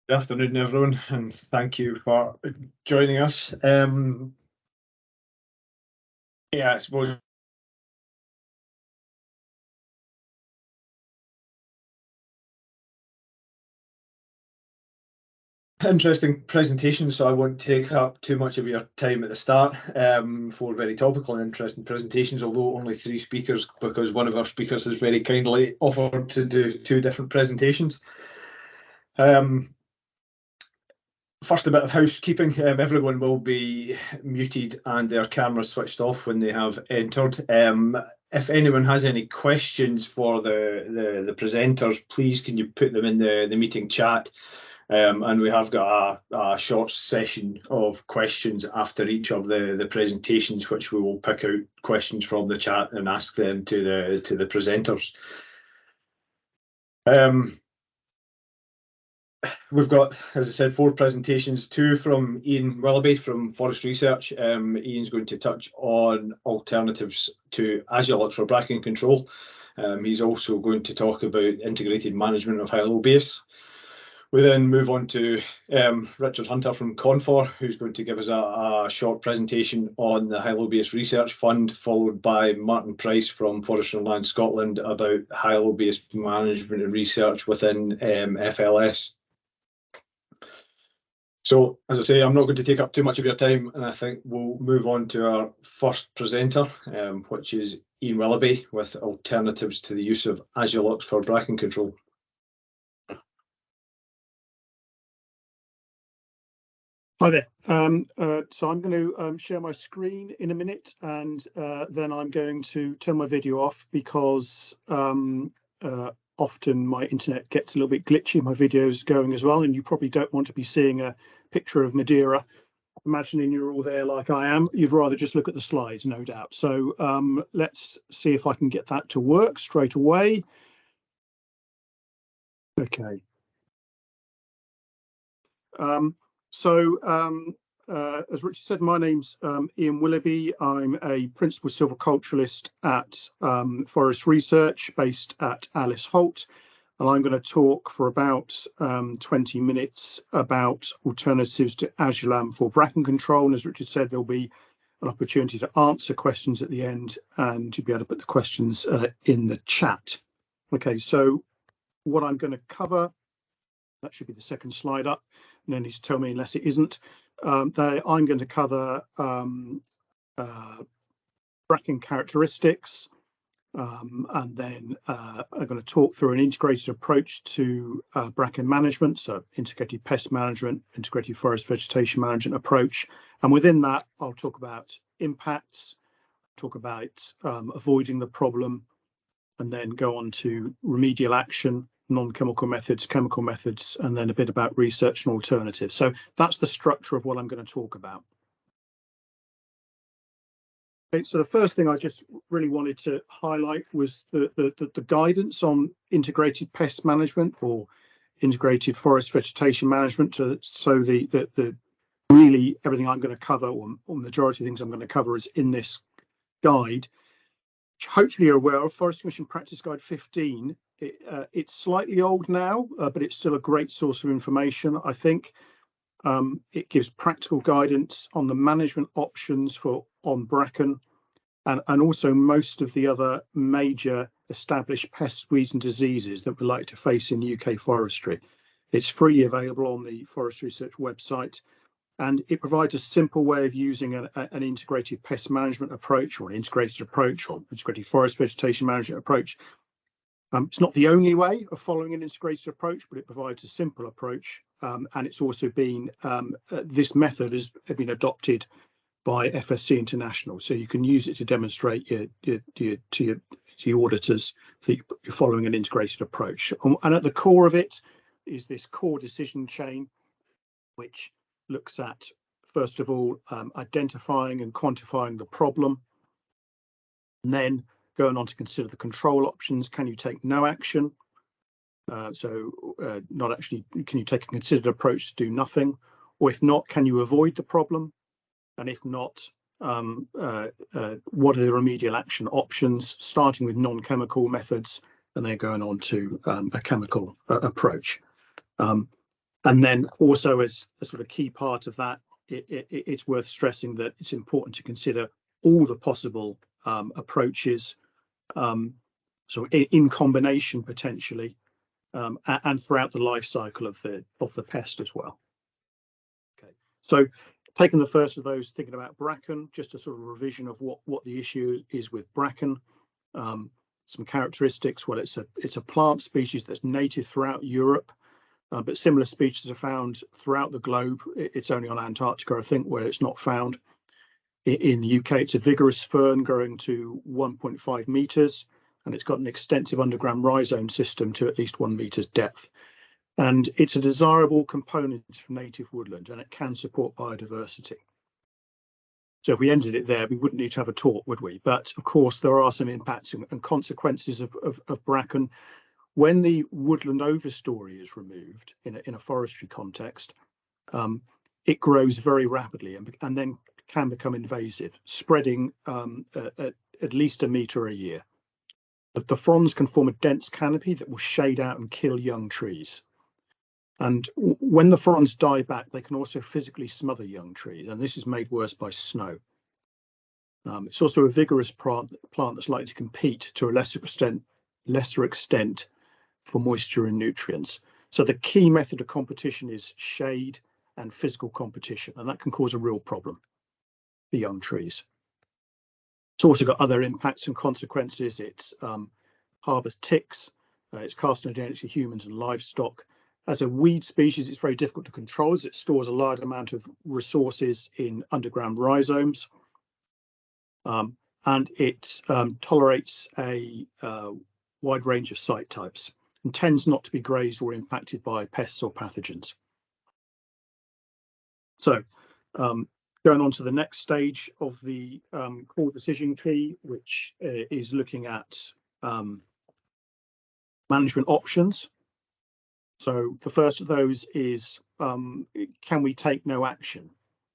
Good afternoon, everyone, and thank you for joining us. Yeah, I suppose interesting presentation, so I won't take up too much of your time at the start. For very topical and interesting presentations, although only 3 speakers, because one of our speakers has very kindly offered to do 2 different presentations. First, a bit of housekeeping. Everyone will be muted and their cameras switched off when they have entered. If anyone has any questions for the presenters, please can you put them in the meeting chat? And we have got a short session of questions after each of the presentations, which we will pick out questions from the chat and ask them to the presenters. We've got, as I said, 4 presentations, 2 from Ian Willoughby from Forest Research. Ian's going to touch on alternatives to Azulux for bracken control. He's also going to talk about integrated management of hylobaeus. We then move on to Richard Hunter from Confor, who's going to give us a short presentation on the Hylobaeus Research Fund, followed by Martin Price from Forestry and Land Scotland about hylobaeus management and research within FLS. So, as I say, I'm not going to take up too much of your time, and I think we'll move on to our first presenter, which is Ian Willoughby, with alternatives to the use of Azulux for bracken control. Hi there. So I'm going to share my screen in a minute, and then I'm going to turn my video off because often my internet gets a little bit glitchy. My video's going as well, and you probably don't want to be seeing a picture of Madeira, imagining you're all there like I am. You'd rather just look at the slides, no doubt. So let's see if I can get that to work straight away. Okay. As Richard said, my name's Ian Willoughby. I'm a principal silviculturalist at Forest Research based at Alice Holt, and I'm going to talk for about 20 minutes about alternatives to Azulam for bracken control. And as Richard said, there'll be an opportunity to answer questions at the end, and you'll be able to put the questions in the chat. Okay, so what I'm going to cover, that should be the second slide up. No need to tell me unless it isn't. I'm going to cover bracken characteristics, and then I'm going to talk through an integrated approach to bracken management, so integrated pest management, integrated forest vegetation management approach. And within that, I'll talk about impacts, talk about avoiding the problem, and then go on to remedial action, non-chemical methods, chemical methods, and then a bit about research and alternatives. So that's the structure of what I'm going to talk about. Okay, so the first thing I just really wanted to highlight was the guidance on integrated pest management or integrated forest vegetation management. So the really everything I'm going to cover, or majority of things I'm going to cover, is in this guide, which hopefully you're aware of, Forest Commission Practice Guide 15. It's slightly old now, but it's still a great source of information, I think. It gives practical guidance on the management options on bracken, and also most of the other major established pests, weeds and diseases that we like to face in UK forestry. It's freely available on the Forest Research website, and it provides a simple way of using an integrated pest management approach, or an integrated approach, or integrated forest vegetation management approach. It's not the only way of following an integrated approach, but it provides a simple approach, and it's also been this method has been adopted by FSC International, so you can use it to demonstrate to your auditors that you're following an integrated approach. And at the core of it is this core decision chain, which looks at, first of all, identifying and quantifying the problem, and then going on to consider the control options. Can you take no action? Not actually, can you take a considered approach to do nothing? Or if not, can you avoid the problem? And if not, what are the remedial action options, starting with non-chemical methods and then going on to a chemical approach? And then also, as a sort of key part of that, it's worth stressing that it's important to consider all the possible approaches, so in combination potentially, and throughout the life cycle of the pest as well. Okay, so taking the first of those, thinking about bracken, just a sort of revision of what the issue is with bracken. Some characteristics. Well, it's a plant species that's native throughout Europe, but similar species are found throughout the globe. It's only on Antarctica, I think, where it's not found. In the UK, it's a vigorous fern growing to 1.5 meters, and it's got an extensive underground rhizome system to at least 1 meter's depth. And it's a desirable component for native woodland, and it can support biodiversity. So if we ended it there, we wouldn't need to have a talk, would we? But of course, there are some impacts and consequences of bracken. When the woodland overstory is removed in a forestry context, it grows very rapidly and then can become invasive, spreading at least 1 meter a year. The fronds can form a dense canopy that will shade out and kill young trees. And when the fronds die back, they can also physically smother young trees, and this is made worse by snow. It's also a vigorous plant that's likely to compete to a lesser extent for moisture and nutrients. So the key method of competition is shade and physical competition, and that can cause a real problem for young trees. It's also got other impacts and consequences. It harbours ticks. It's carcinogenic to humans and livestock. As a weed species, it's very difficult to control as it stores a large amount of resources in underground rhizomes. And it tolerates a wide range of site types and tends not to be grazed or impacted by pests or pathogens. So going on to the next stage of the core decision key, which is looking at management options. So the first of those is, can we take no action?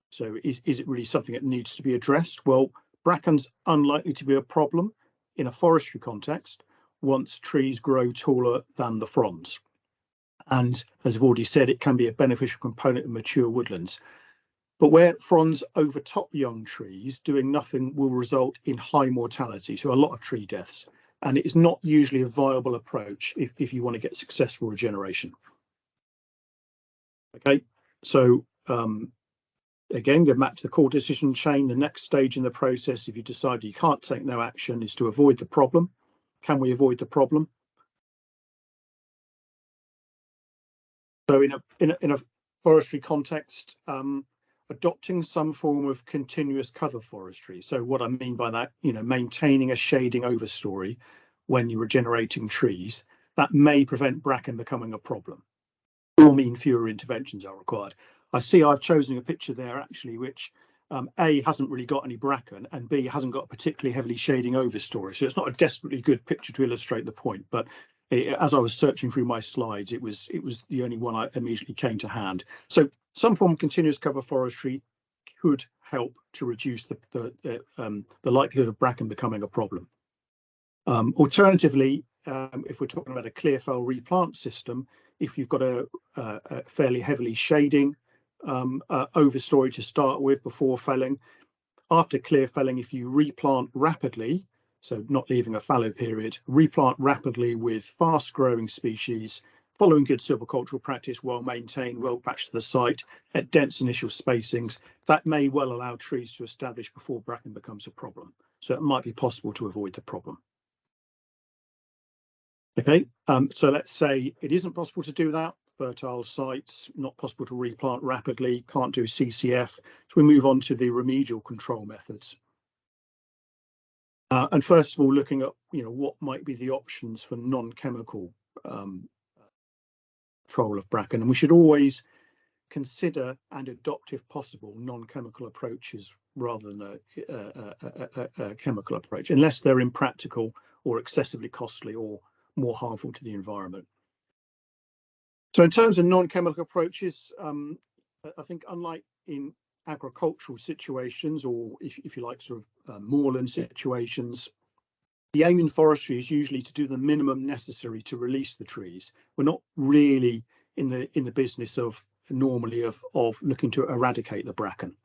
So is it really something that needs to be addressed? Well, bracken's unlikely to be a problem in a forestry context once trees grow taller than the fronds. And as I've already said, it can be a beneficial component in mature woodlands. But where fronds overtop young trees, doing nothing will result in high mortality, so a lot of tree deaths. And it is not usually a viable approach if you want to get successful regeneration. Okay, so again, go back to the core decision chain. The next stage in the process, if you decide you can't take no action, is to avoid the problem. Can we avoid the problem? So in a forestry context, adopting some form of continuous cover forestry. So what I mean by that, maintaining a shading overstory when you're regenerating trees, that may prevent bracken becoming a problem, or mean fewer interventions are required. I see I've chosen a picture there actually, which A, hasn't really got any bracken, and B, hasn't got a particularly heavily shading overstory. So it's not a desperately good picture to illustrate the point, but as I was searching through my slides, it was the only one I immediately came to hand. So some form of continuous cover forestry could help to reduce the likelihood of bracken becoming a problem. Alternatively, if we're talking about a clear fell replant system, if you've got a fairly heavily shading overstory to start with before felling, after clear felling, if you replant rapidly, so not leaving a fallow period, replant rapidly with fast growing species, following good silvicultural practice, well maintained, well patched to the site at dense initial spacings, that may well allow trees to establish before bracken becomes a problem. So it might be possible to avoid the problem. Okay, so let's say it isn't possible to do that. Fertile sites, not possible to replant rapidly, can't do CCF. So we move on to the remedial control methods. And first of all, looking at what might be the options for non-chemical control of bracken, and we should always consider and adopt, if possible, non-chemical approaches rather than a chemical approach, unless they're impractical or excessively costly or more harmful to the environment. So in terms of non-chemical approaches, I think unlike in agricultural situations, or if you like, sort of moorland situations, the aim in forestry is usually to do the minimum necessary to release the trees. We're not really in the business of normally of looking to eradicate the bracken.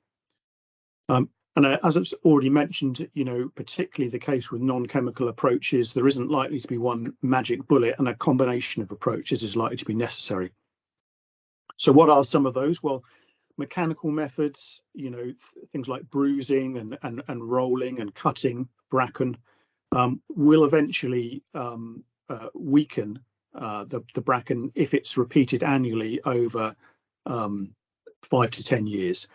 And as I've already mentioned, you know, particularly the case with non-chemical approaches, there isn't likely to be one magic bullet, and a combination of approaches is likely to be necessary. So what are some of those? Well, mechanical methods, you know, things like bruising and rolling and cutting bracken will eventually weaken the bracken if it's repeated annually over 5 to 10 years.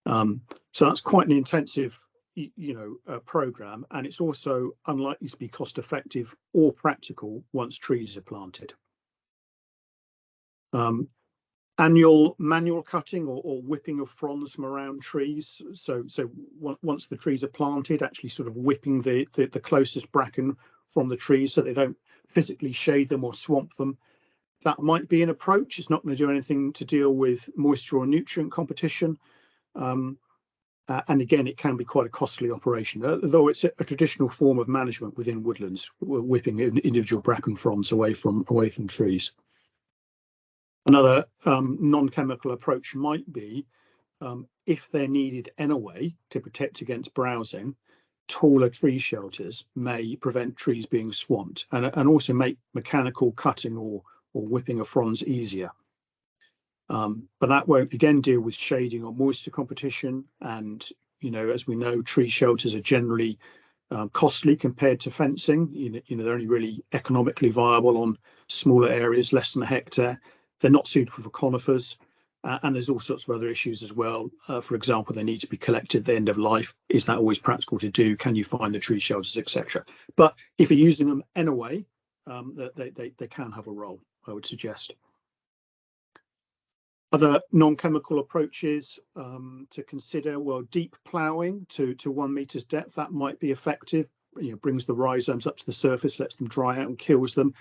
So that's quite an intensive, program, and it's also unlikely to be cost effective or practical once trees are planted. Annual manual cutting or whipping of fronds from around trees. So once the trees are planted, actually sort of whipping the closest bracken from the trees so they don't physically shade them or swamp them. That might be an approach. It's not going to do anything to deal with moisture or nutrient competition. And again, it can be quite a costly operation, though it's a traditional form of management within woodlands, whipping individual bracken fronds away from trees. Another non-chemical approach might be, if they're needed anyway to protect against browsing, taller tree shelters may prevent trees being swamped and also make mechanical cutting or whipping of fronds easier. But that won't again deal with shading or moisture competition. And, you know, as we know, tree shelters are generally costly compared to fencing. They're only really economically viable on smaller areas, less than a hectare. They're not suitable for conifers. And there's all sorts of other issues as well. For example, they need to be collected at the end of life. Is that always practical to do? Can you find the tree shelters, etc.? But if you're using them anyway, they can have a role, I would suggest. Other non-chemical approaches to consider, well, deep ploughing to 1 meter's depth, that might be effective. Brings the rhizomes up to the surface, lets them dry out and kills them.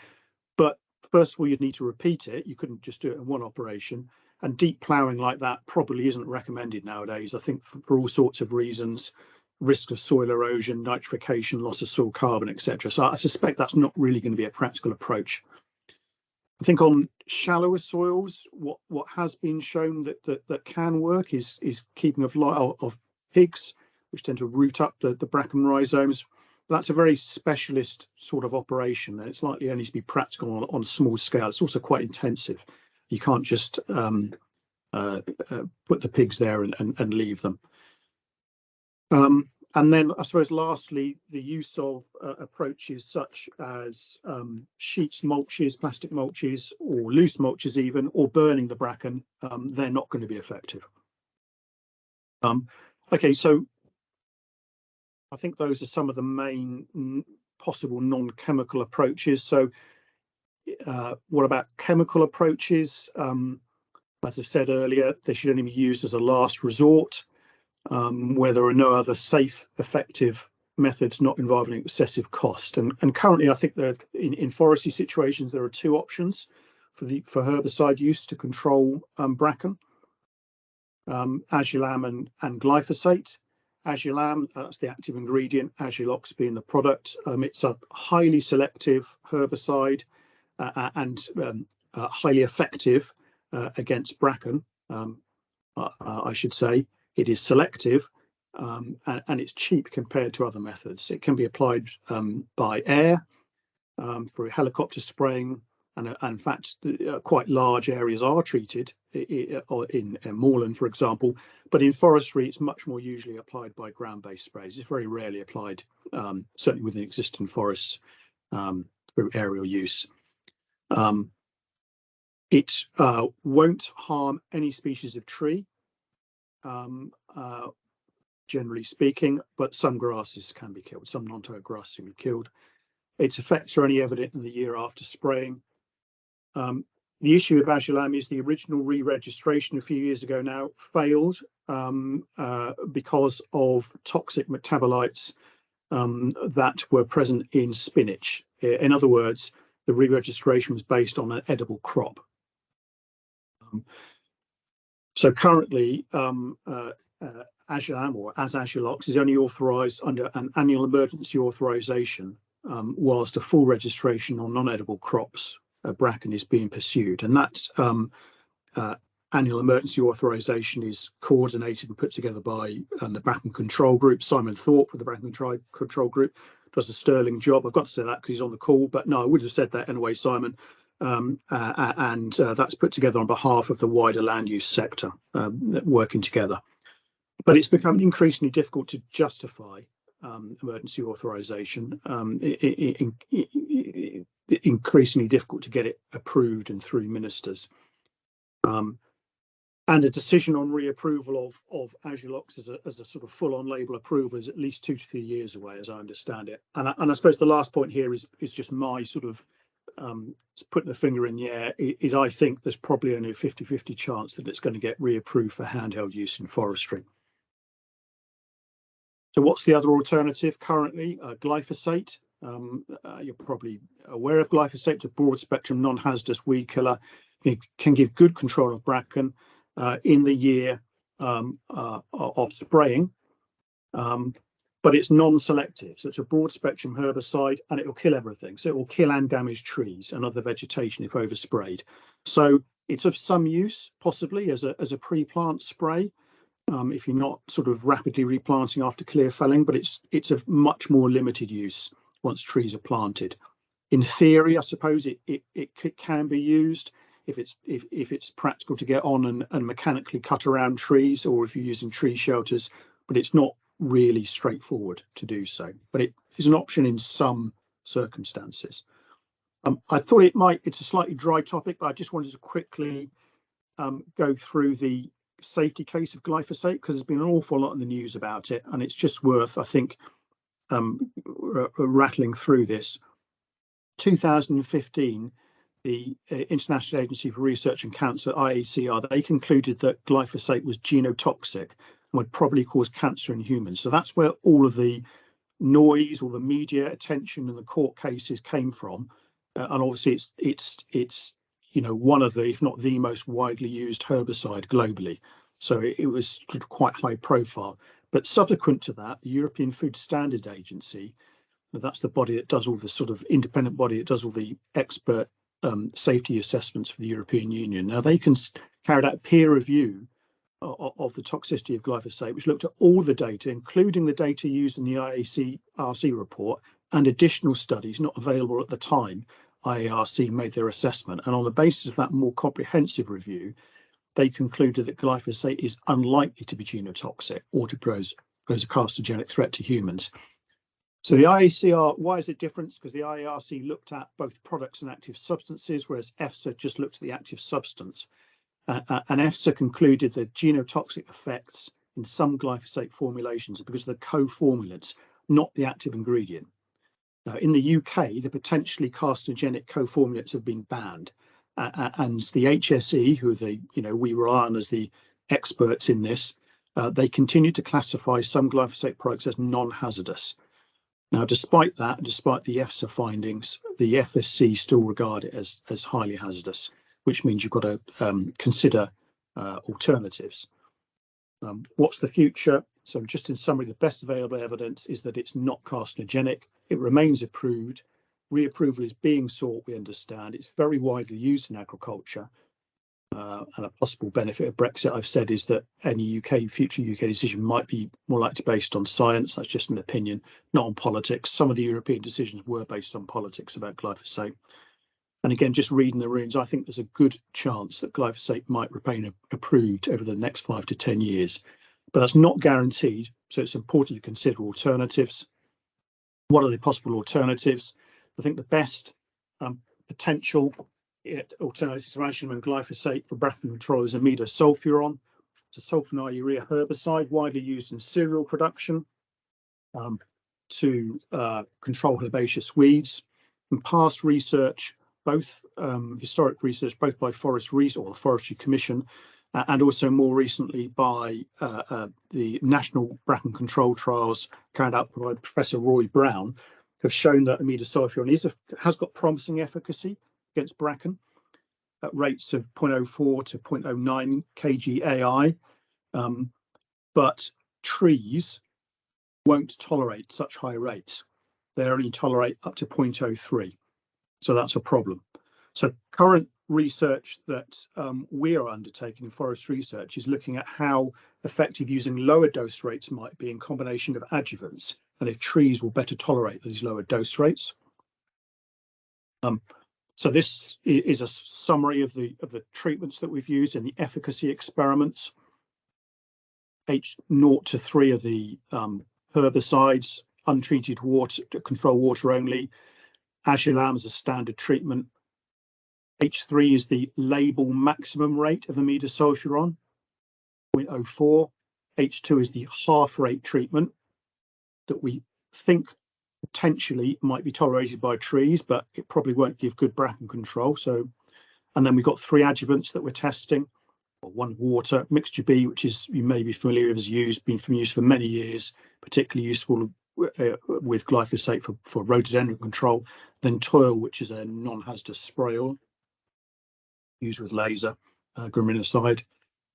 But first of all, you'd need to repeat it. You couldn't just do it in one operation. And deep ploughing like that probably isn't recommended nowadays, I think, for all sorts of reasons: risk of soil erosion, nitrification, loss of soil carbon, etc. So I suspect that's not really going to be a practical approach. I think on shallower soils, what has been shown that can work is keeping of pigs, which tend to root up the bracken rhizomes. That's a very specialist sort of operation, and it's likely only to be practical on a small scale. It's also quite intensive. You can't just put the pigs there and leave them. And then I suppose lastly, the use of approaches such as sheets mulches, plastic mulches, or loose mulches even, or burning the bracken, they're not going to be effective. Okay, so I think those are some of the main possible non-chemical approaches. So what about chemical approaches? As I've said earlier, they should only be used as a last resort, where there are no other safe, effective methods not involving excessive cost. And currently, I think that in forestry situations, there are two options for herbicide use to control bracken: azulam and glyphosate. Azulam, that's the active ingredient, azulox being the product. It's a highly selective herbicide and highly effective against bracken, I should say. It is selective and it's cheap compared to other methods. It can be applied by air through helicopter spraying, and in fact, quite large areas are treated in moorland, for example. But in forestry, it's much more usually applied by ground-based sprays. It's very rarely applied, certainly within existing forests, through aerial use. It won't harm any species of tree, generally speaking, but some grasses can be killed, some non-toad grasses can be killed. Its effects are only evident in the year after spraying. The issue with azulam is the original re-registration a few years ago now failed because of toxic metabolites that were present in spinach. In other words, the re-registration was based on an edible crop. So currently, azulam, or azulox, is only authorised under an annual emergency authorisation, whilst a full registration on non-edible crops bracken is being pursued, and that's annual emergency authorization is coordinated and put together by the Bracken Control Group. Simon Thorpe with the Bracken Control Group does a sterling job. I've got to say that because he's on the call, but no, I would have said that anyway, Simon. That's put together on behalf of the wider land use sector, working together. But it's become increasingly difficult to justify emergency authorization, increasingly difficult to get it approved and through ministers. And a decision on reapproval of Agilox as a sort of full-on label approval is at least 2 to 3 years away, as I understand it. And I suppose the last point here is just my sort of putting the finger in the air, is I think there's probably only a 50-50 chance that it's going to get reapproved for handheld use in forestry. So what's the other alternative currently? Glyphosate. You're probably aware of glyphosate. It's a broad-spectrum non-hazardous weed killer. It can give good control of bracken in the year of spraying, but it's non-selective. So it's a broad-spectrum herbicide, and it will kill everything. So it will kill and damage trees and other vegetation if oversprayed. So it's of some use, possibly as a pre-plant spray, if you're not sort of rapidly replanting after clear felling, but it's of much more limited use once trees are planted. In theory, I suppose it can be used if it's practical to get on and mechanically cut around trees, or if you're using tree shelters, but it's not really straightforward to do so. But it is an option in some circumstances. I thought it's a slightly dry topic, but I just wanted to quickly go through the safety case of glyphosate, because there's been an awful lot in the news about it, and it's just worth, I think, rattling through this. 2015, the International Agency for Research and Cancer, IACR, they concluded that glyphosate was genotoxic and would probably cause cancer in humans. So that's where all of the noise, all the media attention and the court cases came from. And obviously it's one of the, if not the most widely used herbicide globally. So it was sort of quite high profile. But subsequent to that, the European Food Standards Agency, that's the body that does all the sort of independent body that does all the expert safety assessments for the European Union. Now they carried out a peer review of the toxicity of glyphosate, which looked at all the data, including the data used in the IARC report and additional studies not available at the time IARC made their assessment. And on the basis of that more comprehensive review, they concluded that glyphosate is unlikely to be genotoxic or to pose a carcinogenic threat to humans. So the IACR, why is it different? Because the IARC looked at both products and active substances, whereas EFSA just looked at the active substance. And EFSA concluded that genotoxic effects in some glyphosate formulations are because of the co-formulants, not the active ingredient. Now, in the UK, the potentially carcinogenic co-formulants have been banned. And the HSE, who we rely on as the experts in this, they continue to classify some glyphosate products as non-hazardous. Now, despite that, despite the EFSA findings, the FSC still regard it as highly hazardous, which means you've got to consider alternatives. What's the future? So just in summary, the best available evidence is that it's not carcinogenic. It remains approved. Reapproval is being sought, we understand. It's very widely used in agriculture. And a possible benefit of Brexit, I've said, is that any future UK decision might be more likely based on science. That's just an opinion, not on politics. Some of the European decisions were based on politics about glyphosate. And again, just reading the runes, I think there's a good chance that glyphosate might remain approved over the next 5 to 10 years. But that's not guaranteed, so it's important to consider alternatives. What are the possible alternatives? I think the best potential alternative to anisole and glyphosate for bracken control is amidosulfuron. It's a sulfonylurea herbicide widely used in cereal production to control herbaceous weeds. In past research, both historic research, both by the Forestry Commission, and also more recently by the National Bracken Control Trials carried out by Professor Roy Brown, have shown that amidosulfuron has got promising efficacy against bracken at rates of 0.04 to 0.09 kg AI, but trees won't tolerate such high rates. They only tolerate up to 0.03, so that's a problem. So current research that we are undertaking in forest research is looking at how effective using lower dose rates might be in combination of adjuvants, and if trees will better tolerate these lower dose rates. So this is a summary of the treatments that we've used in the efficacy experiments. H0 to 3 of the herbicides, untreated water, control water only. Adulam is a standard treatment. H3 is the label maximum rate of imidazofuron, 0.04. H2 is the half rate treatment that we think potentially might be tolerated by trees, but it probably won't give good bracken control. So, and then we've got 3 adjuvants that we're testing. One water, mixture B, which is, you may be familiar with, has been from use for many years, particularly useful with glyphosate for rhododendron control. Then toil, which is a non-hazardous spray oil used with laser graminicide.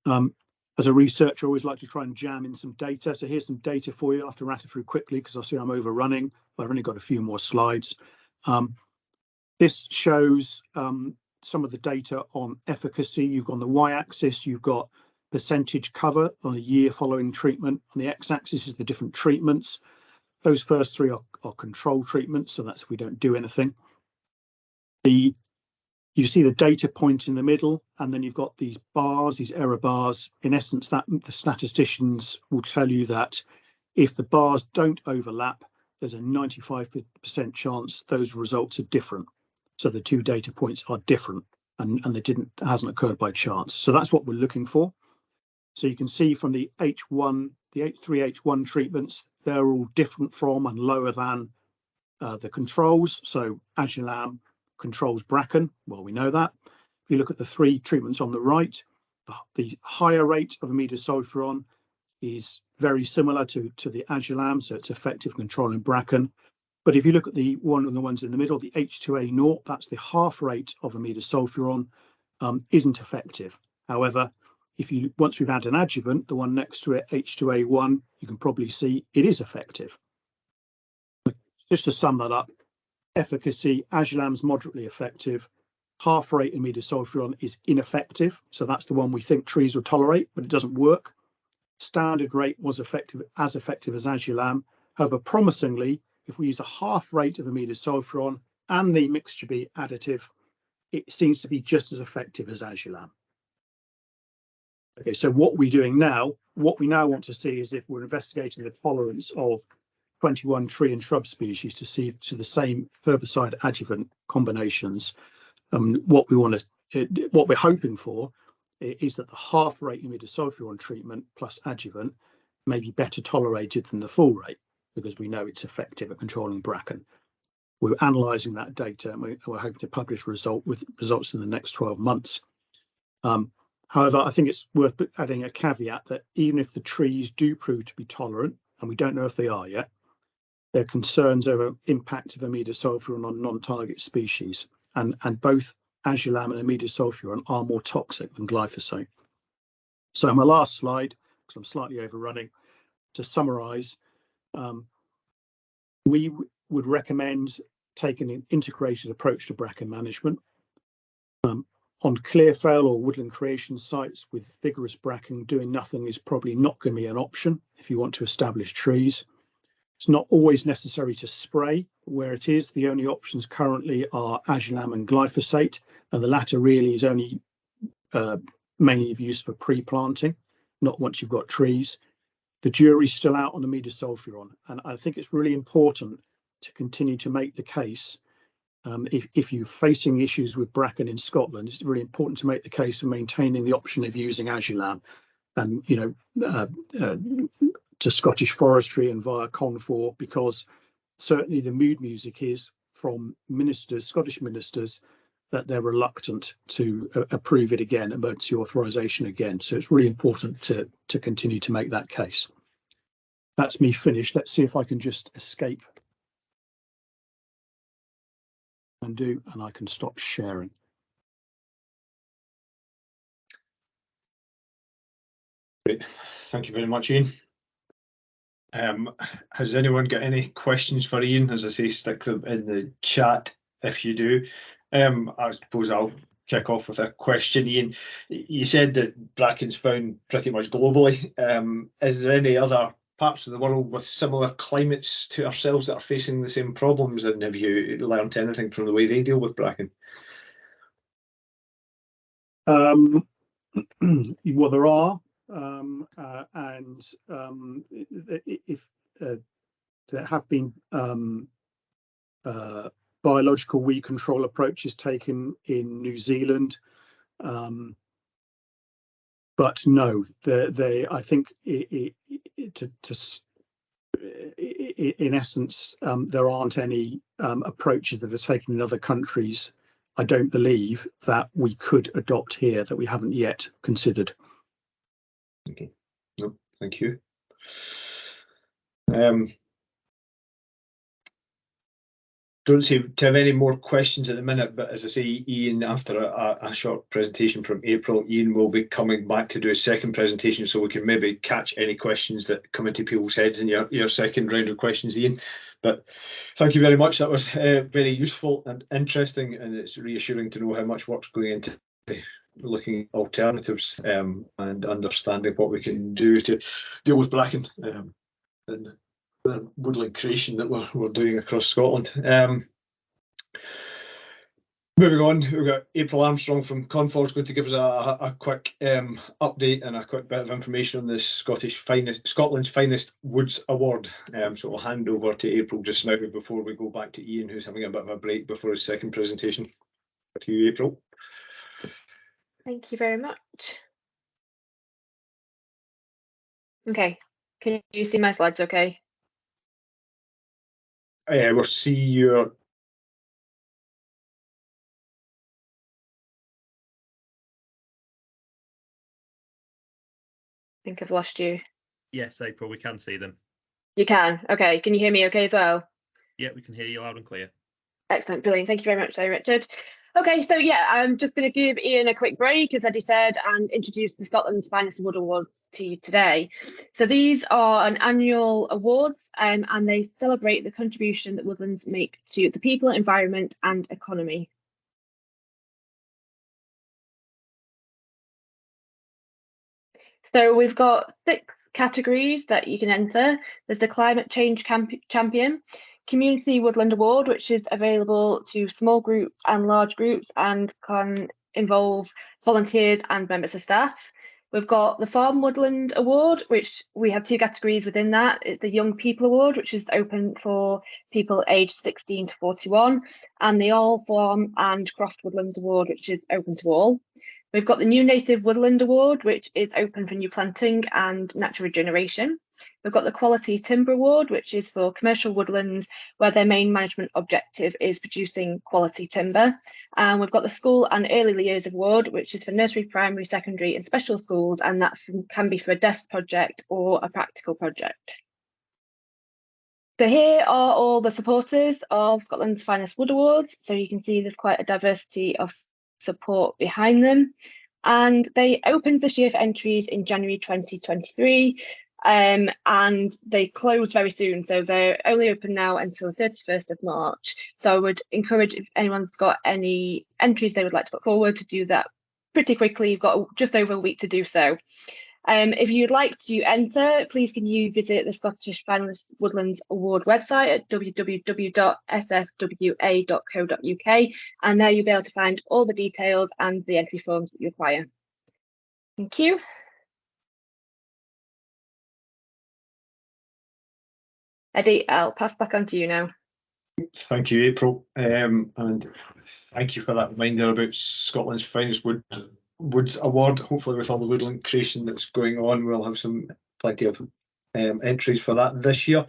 As a researcher, I always like to try and jam in some data. So here's some data for you. I have to rattle through quickly because I see I'm overrunning. I've only got a few more slides. This shows some of the data on efficacy. You've got on the y-axis, you've got percentage cover on a year following treatment. On the x-axis is the different treatments. Those first 3 are control treatments, so that's if we don't do anything. You see the data point in the middle, and then you've got these bars, these error bars. In essence, that the statisticians will tell you that if the bars don't overlap, there's a 95% chance those results are different. So the 2 data points are different, and hasn't occurred by chance. So that's what we're looking for. So you can see from the H1, the H3H1 treatments, they're all different from and lower than the controls. So Adulam controls bracken. Well, we know that. If you look at the 3 treatments on the right, the higher rate of imidazofuron is very similar to the Adulam, so it's effective controlling bracken. But if you look at the ones in the middle, the H2A0, that's the half rate of imidazofuron, isn't effective. However, once we've had an adjuvant, the one next to it, H2A1, you can probably see it is effective. Just to sum that up, efficacy, Adulam's moderately effective. Half rate imidazofuron is ineffective, so that's the one we think trees will tolerate, but it doesn't work. Standard rate was as effective as Adulam. However, promisingly, if we use a half rate of imidazofuron and the mixture B additive, it seems to be just as effective as Adulam. Okay, so what we now want to see is if we're investigating the tolerance of 21 tree and shrub species to see to the same herbicide adjuvant combinations. What we're hoping for is that the half rate imidazofuron treatment plus adjuvant may be better tolerated than the full rate, because we know it's effective at controlling bracken. We're analysing that data, and we're hoping to publish results in the next 12 months. However, I think it's worth adding a caveat that even if the trees do prove to be tolerant, and we don't know if they are yet, there are concerns over impact of imidazofuron on non-target species, and both Adulam and imidazofuron are more toxic than glyphosate. So my last slide, because I'm slightly overrunning, to summarise, we would recommend taking an integrated approach to bracken management. On clearfell or woodland creation sites with vigorous bracken, doing nothing is probably not going to be an option if you want to establish trees. It's not always necessary to spray. Where it is, the only options currently are Adulam and glyphosate, and the latter really is only mainly of use for pre-planting, not once you've got trees. The jury's still out on imidazofuron, and I think it's really important to continue to make the case. If you're facing issues with bracken in Scotland, it's really important to make the case of maintaining the option of using Adulam, and to Scottish Forestry and via CON4, because certainly the mood music is from ministers, Scottish ministers, that they're reluctant to approve it again, emergency authorisation again. So it's really important to continue to make that case. That's me finished. Let's see if I can just escape and I can stop sharing. Great, thank you very much, Ian. Has anyone got any questions for Ian? As I say, stick them in the chat if you do. I suppose I'll kick off with a question, Ian. You said that bracken's found pretty much globally. Is there any other parts of the world with similar climates to ourselves that are facing the same problems, and have you learned anything from the way they deal with bracken? Well, there are, if there have been biological weed control approaches taken in New Zealand, but no, I think in essence, there aren't any approaches that are taken in other countries, I don't believe, that we could adopt here that we haven't yet considered. Okay. No, thank you. Don't seem to have any more questions at the minute, but as I say, Ian, after a short presentation from April, Ian will be coming back to do a second presentation, so we can maybe catch any questions that come into people's heads in your second round of questions, Ian. But thank you very much. That was very useful and interesting, and it's reassuring to know how much work's going into looking at alternatives and understanding what we can do to deal with bracken and the woodland creation that we're doing across Scotland. Moving on, we've got April Armstrong from Confor's going to give us a quick update and a quick bit of information on the Scotland's Finest Woods Award. So I'll hand over to April just now before we go back to Ian, who's having a bit of a break before his second presentation. To you, April. Thank you very much. Okay, can you see my slides okay? We'll see your... I think I've lost you. Yes, April, we can see them. You can? Okay, can you hear me okay as well? Yeah, we can hear you loud and clear. Excellent, brilliant. Thank you very much, Richard. Okay, so yeah, I'm just going to give Ian a quick break, as Eddie said, and introduce the Scotland's Finest Wood Awards to you today. So these are an annual awards, and they celebrate the contribution that woodlands make to the people, environment, and economy. So we've got 6 categories that you can enter. There's the Climate Change Champion, Community Woodland Award, which is available to small groups and large groups and can involve volunteers and members of staff. We've got the Farm Woodland Award, which we have 2 categories within that. It's the Young People Award, which is open for people aged 16 to 41, and the All Farm and Croft Woodlands Award, which is open to all. We've got the New Native Woodland Award, which is open for new planting and natural regeneration. We've got the Quality Timber Award, which is for commercial woodlands where their main management objective is producing quality timber. And we've got the School and Early Years Award, which is for nursery, primary, secondary and special schools, and that can be for a desk project or a practical project. So here are all the supporters of Scotland's Finest Wood Awards. So you can see there's quite a diversity of support behind them, and they opened this year for entries in January 2023, and they close very soon, so they're only open now until the 31st of March. So I would encourage, if anyone's got any entries they would like to put forward, to do that pretty quickly. You've got just over a week to do so. If you'd like to enter, please can you visit the Scottish Finest Woodlands Award website at www.sfwa.co.uk, and there you'll be able to find all the details and the entry forms that you require. Thank you. Eddie, I'll pass back on to you now. Thank you, April, and thank you for that reminder about Scotland's Finest Woods Award. Hopefully with all the woodland creation that's going on, we'll have plenty of entries for that this year.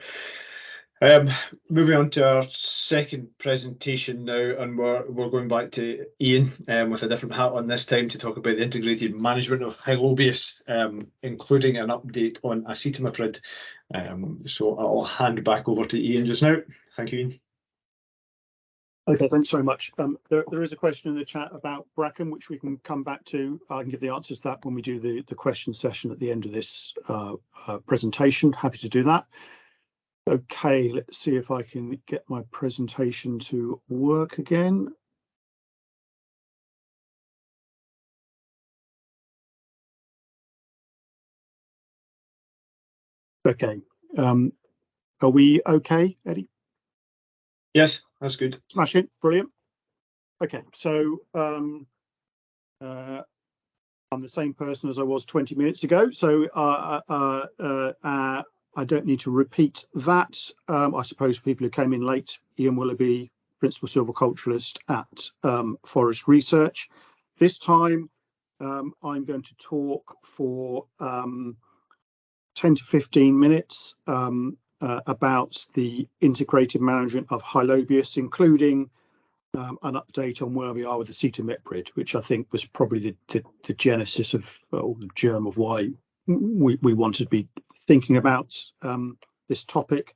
Moving on to our second presentation now, and we're going back to Ian with a different hat on this time to talk about the integrated management of Hylobius, including an update on acetamiprid. So I'll hand back over to Ian just now. Thank you, Ian. Okay, thanks very much. There is a question in the chat about bracken, which we can come back to. I can give the answers to that when we do the question session at the end of this presentation. Happy to do that. Okay, let's see if I can get my presentation to work again. Okay. Are we okay, Eddie? Yes, that's good. Smash it. Brilliant. Okay, so I'm the same person as I was 20 minutes ago, so I don't need to repeat that. I suppose for people who came in late, Ian Willoughby, Principal Silviculturalist at Forest Research. This time I'm going to talk for 10 to 15 minutes about the integrated management of Hylobius, including an update on where we are with the cetamiprid, which I think was probably the genesis of, or the germ of why we wanted to be thinking about this topic.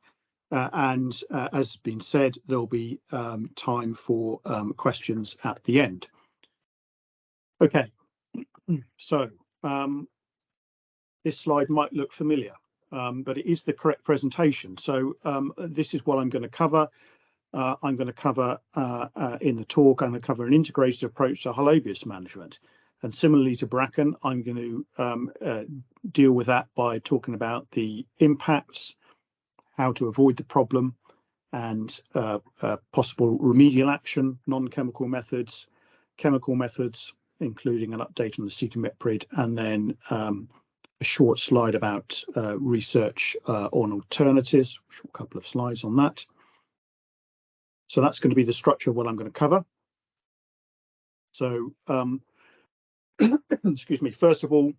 And as has been said, there'll be time for questions at the end. Okay, so this slide might look familiar, but it is the correct presentation. So this is what I'm going to cover. I'm going to cover in the talk, I'm going to cover an integrated approach to Hylobius management. And similarly to bracken, I'm going to deal with that by talking about the impacts, how to avoid the problem, and possible remedial action, non-chemical methods, chemical methods, including an update on the cetamiprid, and then a short slide about research on alternatives, a short couple of slides on that. So that's going to be the structure of what I'm going to cover. So, excuse me, first of all,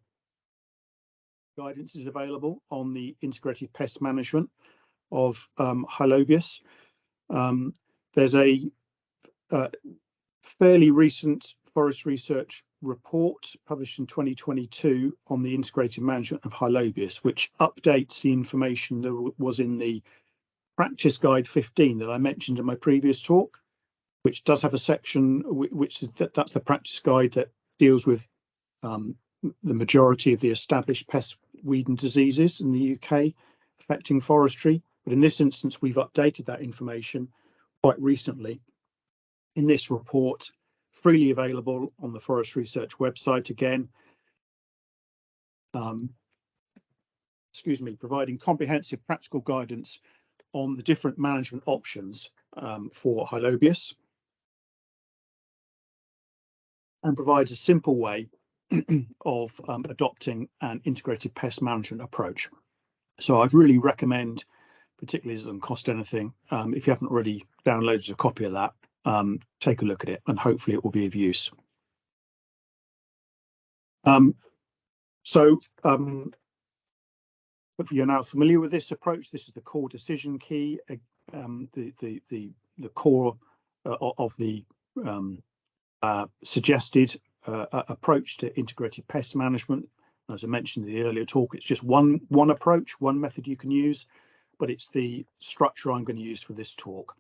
guidance is available on the integrated pest management of Hylobius. There's a fairly recent Forest Research report published in 2022 on the integrated management of Hylobius, which updates the information that was in the Practice Guide 15 that I mentioned in my previous talk, which does have a section which is that's the practice guide that deals with the majority of the established pest, weed and diseases in the UK affecting forestry. But in this instance, we've updated that information quite recently in this report, freely available on the Forest Research website again. Excuse me, providing comprehensive practical guidance on the different management options for Hylobius, and provides a simple way of adopting an integrated pest management approach. So I'd really recommend, particularly as it doesn't cost anything, if you haven't already downloaded a copy of that, take a look at it and hopefully it will be of use. If you're now familiar with this approach, this is the core decision key, the core of the suggested approach to integrated pest management. As I mentioned in the earlier talk, it's just one approach, one method you can use, but it's the structure I'm going to use for this talk.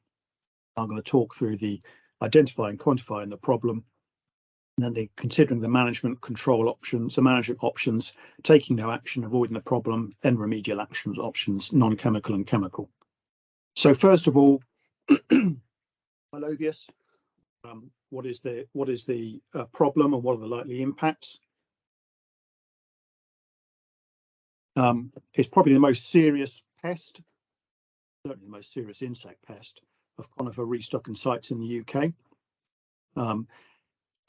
I'm going to talk through the identifying, quantifying the problem, and then the considering the management control options, the management options, taking no action, avoiding the problem, then remedial actions options, non-chemical and chemical. So first of all, Hylobius, what is the problem and what are the likely impacts? It's probably the most serious pest, certainly the most serious insect pest of conifer restocking sites in the UK.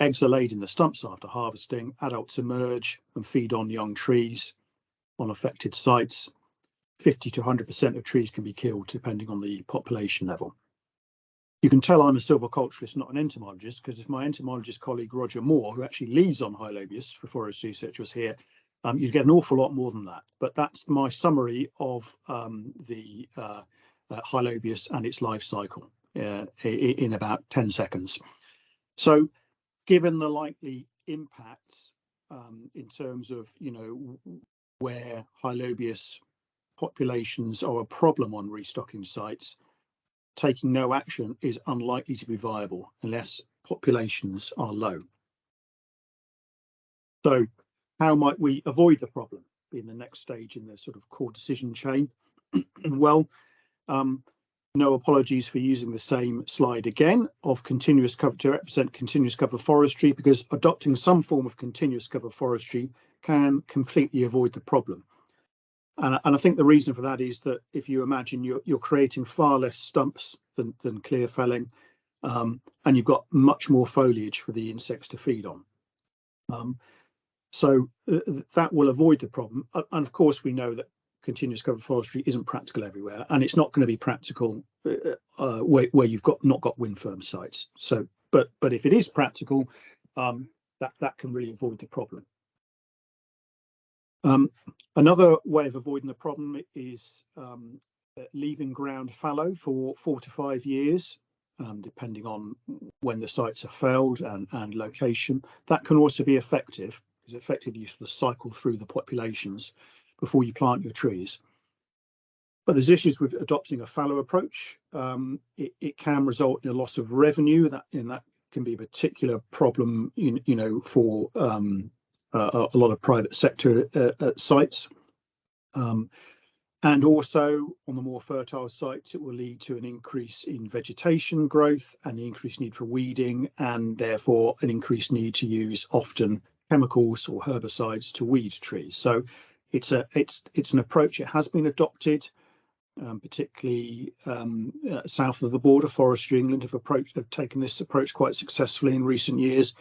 Eggs are laid in the stumps after harvesting, adults emerge and feed on young trees on affected sites. 50 to 100% of trees can be killed depending on the population level. You can tell I'm a silviculturalist, not an entomologist, because if my entomologist colleague Roger Moore, who actually leads on Hylobius for Forest Research, was here, you'd get an awful lot more than that. But that's my summary of the Hylobius and its life cycle in about 10 seconds. So given the likely impacts in terms of, where Hylobius populations are a problem on restocking sites, taking no action is unlikely to be viable unless populations are low. So how might we avoid the problem being the next stage in the sort of core decision chain? Well, no apologies for using the same slide again of continuous cover to represent continuous cover forestry, because adopting some form of continuous cover forestry can completely avoid the problem. And I think the reason for that is that if you imagine you're creating far less stumps than clear felling, and you've got much more foliage for the insects to feed on. So that will avoid the problem. And of course, we know that continuous cover forestry isn't practical everywhere, and it's not going to be practical where you've not got wind firm sites. So, but if it is practical, that can really avoid the problem. Another way of avoiding the problem is leaving ground fallow for 4 to 5 years, depending on when the sites are felled and location. That can also be effective, because effectively you sort of cycle through the populations before you plant your trees. But there's issues with adopting a fallow approach. It can result in a loss of revenue. That can be a particular problem, for a lot of private sector sites. And also on the more fertile sites, it will lead to an increase in vegetation growth and the increased need for weeding, and therefore an increased need to use often chemicals or herbicides to weed trees. So it's an approach. It has been adopted, particularly south of the border. Forestry England have taken this approach quite successfully in recent years,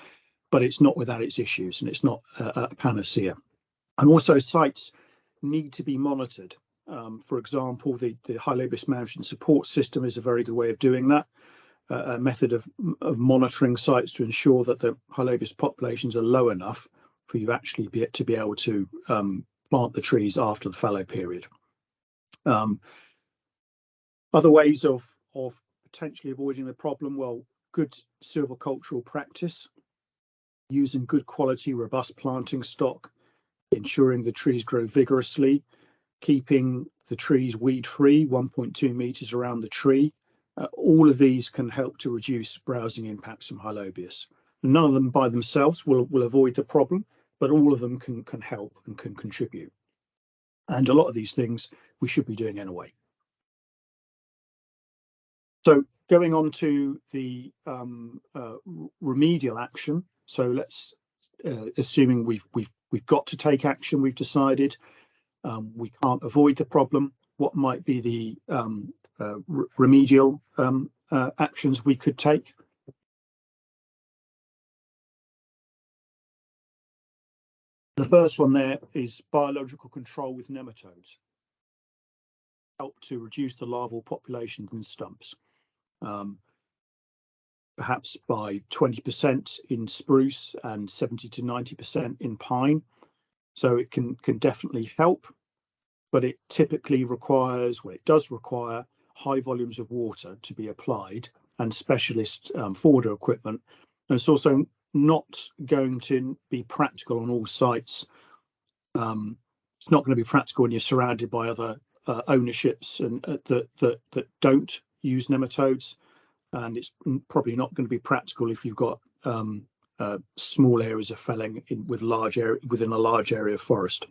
but it's not without its issues, and it's not a panacea. And also sites need to be monitored. For example, the high low-base management support system is a very good way of doing that, a method of monitoring sites to ensure that the high low-base populations are low enough for you actually to be able to plant the trees after the fallow period. Other ways of potentially avoiding the problem, well, good silvicultural practice, using good quality, robust planting stock, ensuring the trees grow vigorously, keeping the trees weed free, 1.2 meters around the tree. All of these can help to reduce browsing impacts from high lobeus. None of them by themselves will avoid the problem, but all of them can help and can contribute. And a lot of these things we should be doing anyway. So going on to the remedial action. So let's, assuming we've got to take action, we've decided we can't avoid the problem. What might be the remedial actions we could take? The first one there is biological control with nematodes. Help to reduce the larval population in stumps, perhaps by 20% in spruce and 70 to 90% in pine. So it can definitely help, but it typically requires, well, it does require high volumes of water to be applied and specialist forwarder equipment. And it's also not going to be practical on all sites. It's not going to be practical when you're surrounded by other ownerships and that don't use nematodes, and it's probably not going to be practical if you've got small areas of felling within a large area of forest.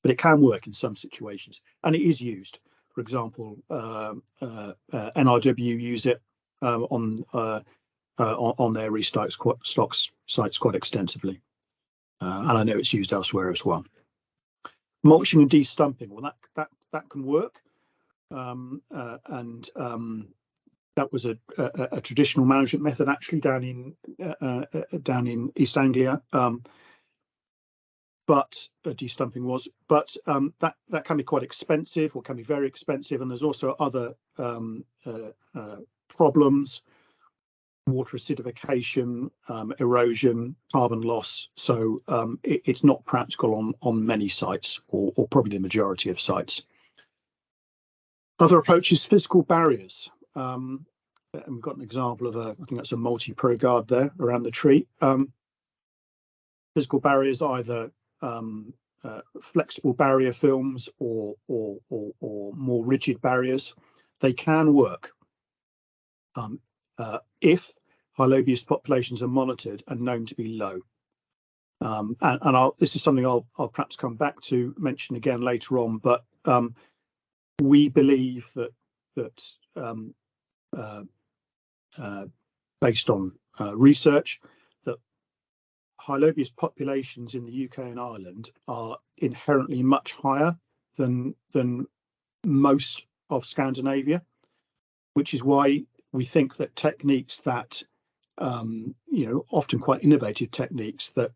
But it can work in some situations, and it is used. For example, NRW use it on their restock sites quite extensively, and I know it's used elsewhere as well. Mulching and de-stumping, well, that can work, and that was a traditional management method actually down in East Anglia. But de-stumping was, but that can be quite expensive, or can be very expensive, and there's also other problems: water acidification, erosion, carbon loss. So it's not practical on many sites, or probably the majority of sites. Other approaches: physical barriers. And we've got an example of I think that's a multi-pro guard there around the tree. Physical barriers, either flexible barrier films or more rigid barriers. They can work if high lobeus populations are monitored and known to be low. And this is something I'll perhaps come back to mention again later on. But we believe that based on research, that high lobeus populations in the UK and Ireland are inherently much higher than most of Scandinavia, which is why we think that techniques that often quite innovative techniques that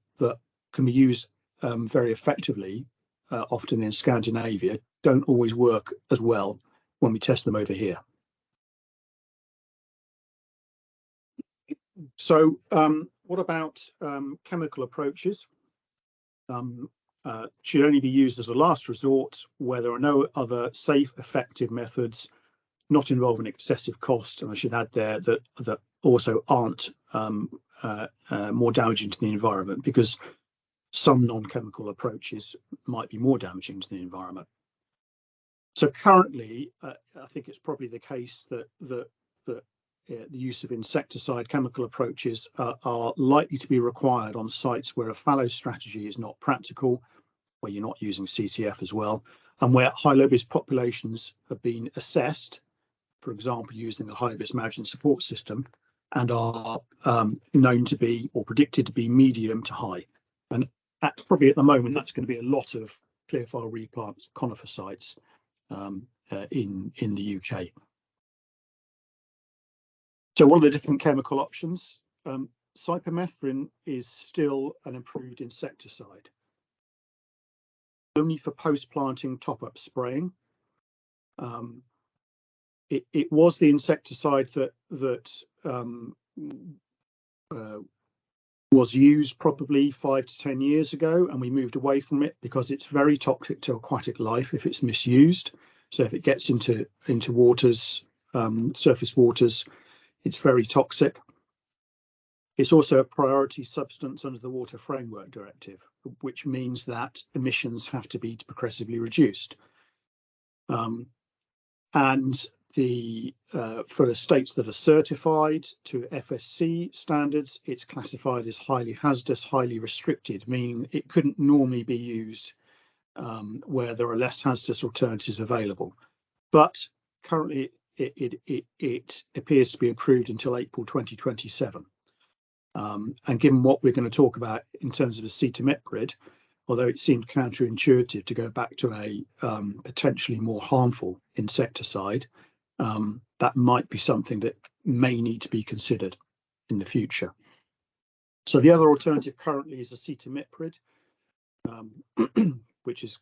can be used very effectively, often in Scandinavia, don't always work as well when we test them over here. So what about chemical approaches? Should only be used as a last resort where there are no other safe, effective methods, not involving excessive cost, and I should add there that also aren't more damaging to the environment, because some non-chemical approaches might be more damaging to the environment. So currently, I think it's probably the case that the use of insecticide chemical approaches are likely to be required on sites where a fallow strategy is not practical, where you're not using CCF as well, and where high lobis populations have been assessed, for example, using the high lobis management support system, and are known to be or predicted to be medium to high. And probably at the moment, that's going to be a lot of clear-file replant conifer sites in the UK. So what are the different chemical options? Cypermethrin is still an approved insecticide, only for post-planting top-up spraying. It was the insecticide that was used probably 5 to 10 years ago, and we moved away from it because it's very toxic to aquatic life if it's misused. So if it gets into waters, surface waters, it's very toxic. It's also a priority substance under the Water Framework Directive, which means that emissions have to be progressively reduced. And for the states that are certified to FSC standards, it's classified as highly hazardous, highly restricted, meaning it couldn't normally be used where there are less hazardous alternatives available. But currently, it appears to be approved until April 2027. And given what we're going to talk about in terms of acetamiprid, although it seemed counterintuitive to go back to a potentially more harmful insecticide, that might be something that may need to be considered in the future. So the other alternative currently is acetamiprid, which is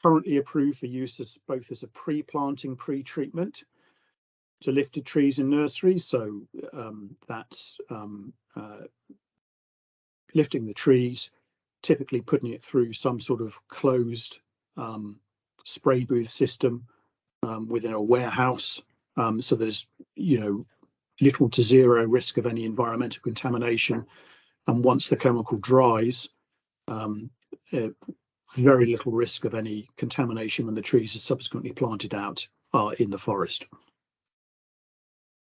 currently approved for use as both as a pre-planting pre-treatment to lifted trees in nurseries. So that's lifting the trees, typically putting it through some sort of closed spray booth system within a warehouse. So there's, little to zero risk of any environmental contamination. And once the chemical dries, very little risk of any contamination when the trees are subsequently planted out in the forest.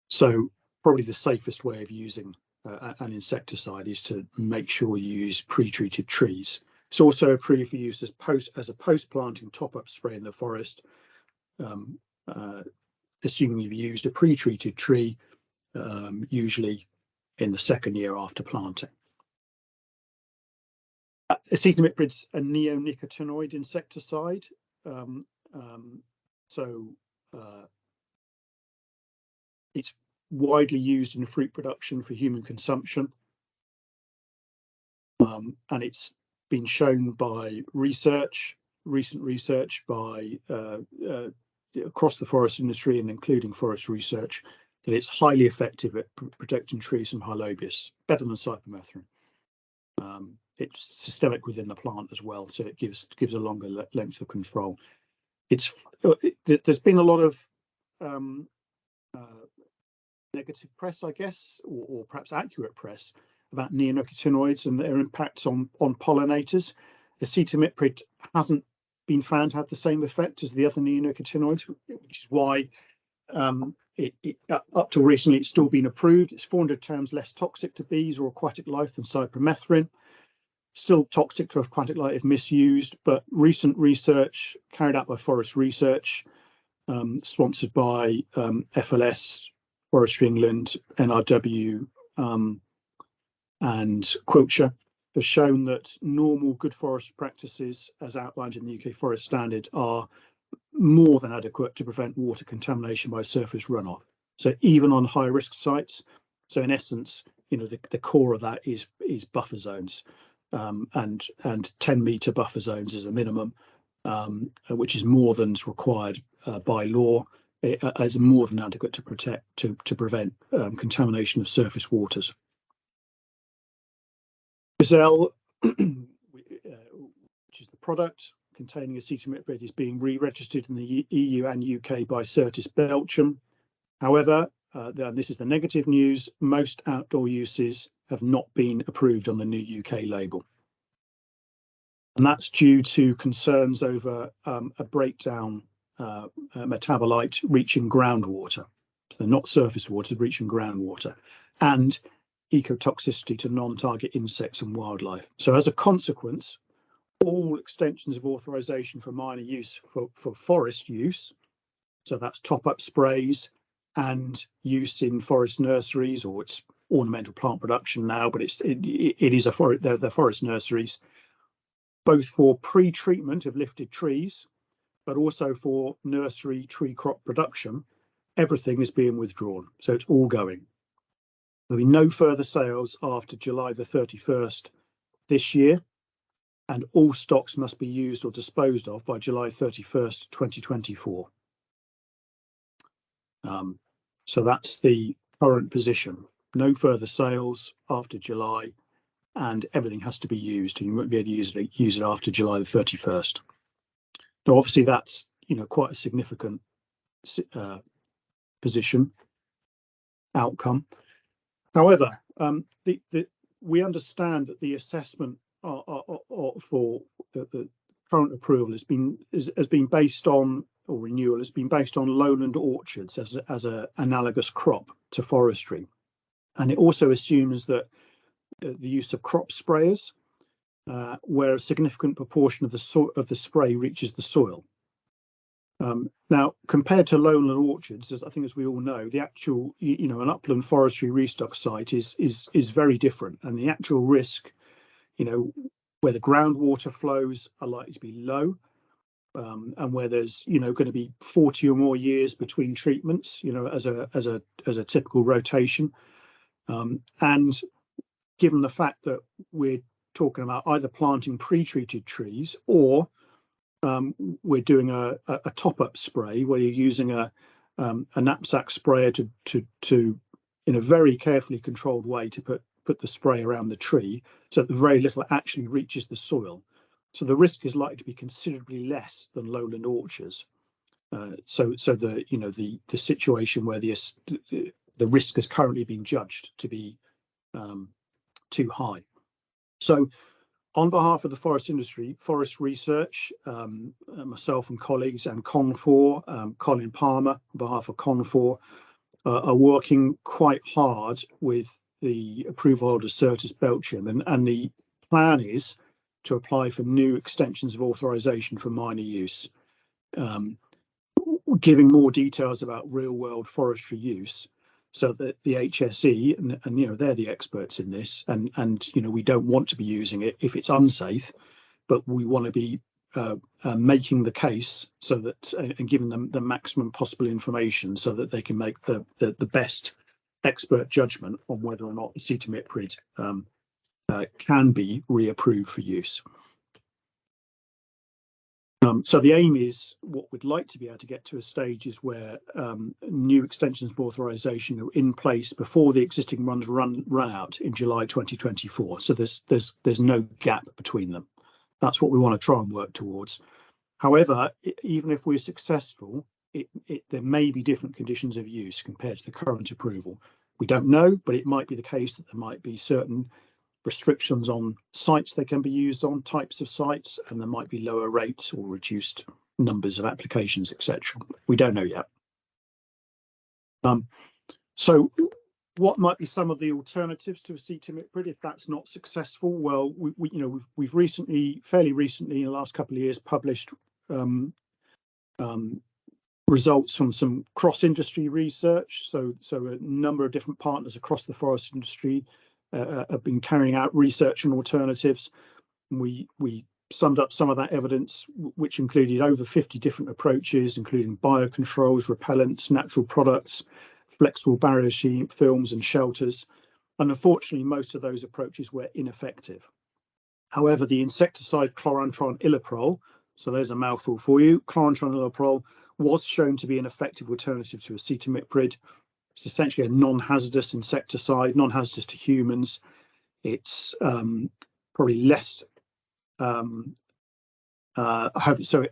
So probably the safest way of using an insecticide is to make sure you use pre-treated trees. It's also approved for use as a post-planting top-up spray in the forest, assuming you've used a pre-treated tree, usually in the second year after planting. Acetamiprid's a neonicotinoid insecticide, it's widely used in fruit production for human consumption, and it's been shown by recent research by across the forest industry and including forest research, that it's highly effective at protecting trees from high lobis, better than cypermethrin. It's systemic within the plant as well, so it gives a longer length of control. There's been a lot of negative press, I guess, or perhaps accurate press about neonicotinoids and their impacts on pollinators. Acetamiprid hasn't been found to have the same effect as the other neonicotinoids, which is why up till recently it's still been approved. It's 400 times less toxic to bees or aquatic life than cypermethrin. Still toxic to aquatic life if misused, but recent research carried out by Forest Research, sponsored by FLS, Forestry England, NRW, and Quiltshire, have shown that normal good forest practices, as outlined in the UK Forest Standard, are more than adequate to prevent water contamination by surface runoff. So even on high risk sites, so in essence, the core of that is buffer zones, and 10-metre buffer zones is a minimum, which is more than is required by law. It is more than adequate to prevent contamination of surface waters. Gazelle, which is the product containing acetamiprid, is being re-registered in the EU and UK by Certis Belgium. However, this is the negative news, most outdoor uses have not been approved on the new UK label. And that's due to concerns over a breakdown metabolite reaching groundwater. So they're not surface water, reaching groundwater, and ecotoxicity to non-target insects and wildlife. So as a consequence, all extensions of authorization for minor use for forest use, so that's top-up sprays and use in forest nurseries, or it's ornamental plant production now, but they're forest nurseries, both for pre-treatment of lifted trees, but also for nursery tree crop production. Everything is being withdrawn, so it's all going. There'll be no further sales after July the 31st this year, and all stocks must be used or disposed of by July 31st, 2024. So that's the current position. No further sales after July, and everything has to be used, and you won't be able to use it after July the 31st. Now, obviously, that's quite a significant position outcome. However, we understand that the assessment for the current approval has been based on, or renewal has been based on, lowland orchards as an analogous crop to forestry, and it also assumes that the use of crop sprayers, where a significant proportion of the spray reaches the soil. Now, compared to lowland orchards, as we all know, the actual, an upland forestry restock site is very different, and the actual risk, where the groundwater flows are likely to be low, and where there's, going to be 40 or more years between treatments, as a typical rotation, and given the fact that we're talking about either planting pre-treated trees, or we're doing a top-up spray where you're using a knapsack sprayer to in a very carefully controlled way to put the spray around the tree, so that very little actually reaches the soil. So the risk is likely to be considerably less than lowland orchards. So the situation where the risk has currently been judged to be too high. So on behalf of the forest industry, Forest Research, myself and colleagues, and CON4, Colin Palmer, on behalf of CON4, are working quite hard with the approval holder Certis Belgium, and the plan is to apply for new extensions of authorization for minor use, giving more details about real-world forestry use, so that the HSE and they're the experts in this, and we don't want to be using it if it's unsafe, but we want to be making the case so that, and giving them the maximum possible information so that they can make the best expert judgment on whether or not acetamiprid can be reapproved for use. So the aim is, what we'd like to be able to get to a stage is where new extensions of authorization are in place before the existing ones run out in July 2024. So there's no gap between them. That's what we want to try and work towards. However, even if we're successful, there may be different conditions of use compared to the current approval. We don't know, but it might be the case that there might be certain restrictions on sites they can be used on, types of sites, and there might be lower rates or reduced numbers of applications, etc. We don't know yet. So what might be some of the alternatives to acetamiprid if that's not successful? Well, we've fairly recently, in the last couple of years, published results from some cross-industry research. So a number of different partners across the forest industry have been carrying out research on alternatives. We summed up some of that evidence, which included over 50 different approaches, including biocontrols, repellents, natural products, flexible barrier films and shelters. And unfortunately, most of those approaches were ineffective. However, the insecticide chlorantraniliprole, so there's a mouthful for you, chlorantraniliprole was shown to be an effective alternative to acetamiprid. It's essentially a non-hazardous insecticide, non-hazardous to humans. It's probably less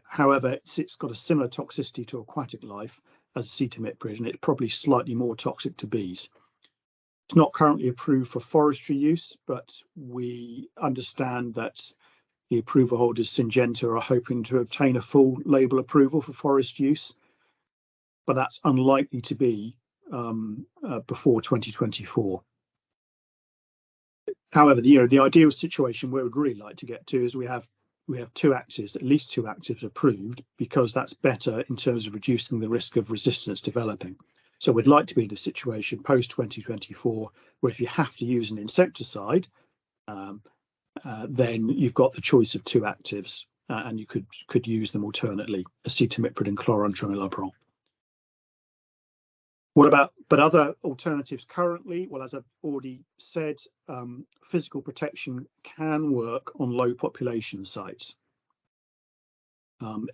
however, it's got a similar toxicity to aquatic life as acetamiprid, and it's probably slightly more toxic to bees. It's not currently approved for forestry use, but we understand that the approval holders, Syngenta, are hoping to obtain a full label approval for forest use, but that's unlikely to be before 2024. However, the ideal situation we would really like to get to is we have two actives, at least two actives approved, because that's better in terms of reducing the risk of resistance developing. So we'd like to be in a situation post 2024 where if you have to use an insecticide, then you've got the choice of two actives, and you could use them alternately, acetamiprid and chlorantraniliprole. What about other alternatives currently? Well, as I've already said, physical protection can work on low population sites.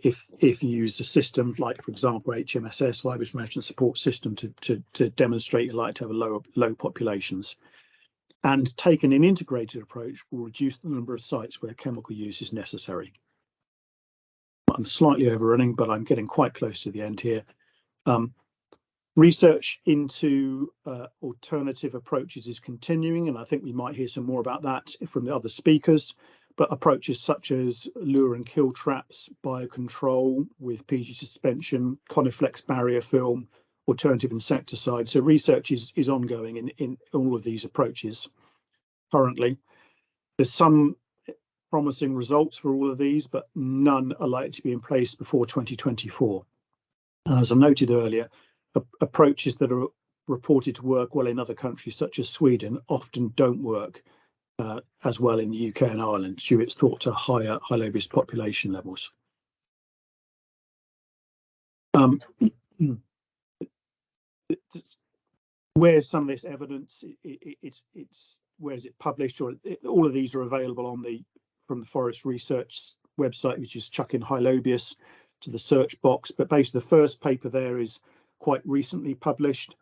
If you use a system like, for example, HMSS, Library Management Support System, to demonstrate you like to have low populations, and taking an integrated approach will reduce the number of sites where chemical use is necessary. I'm slightly overrunning, but I'm getting quite close to the end here. Research into alternative approaches is continuing, and I think we might hear some more about that from the other speakers. But approaches such as lure and kill traps, biocontrol with PG suspension, Coniflex barrier film, alternative insecticides. So research is ongoing in all of these approaches currently. There's some promising results for all of these, but none are likely to be in place before 2024. And as I noted earlier, approaches that are reported to work well in other countries such as Sweden often don't work as well in the UK and Ireland, due it's thought to higher high-low-risk population levels. Where's some of this evidence? Where is it published? All of these are available from the Forest Research website, which is chuck in Hylobius to the search box. But basically, the first paper there is quite recently published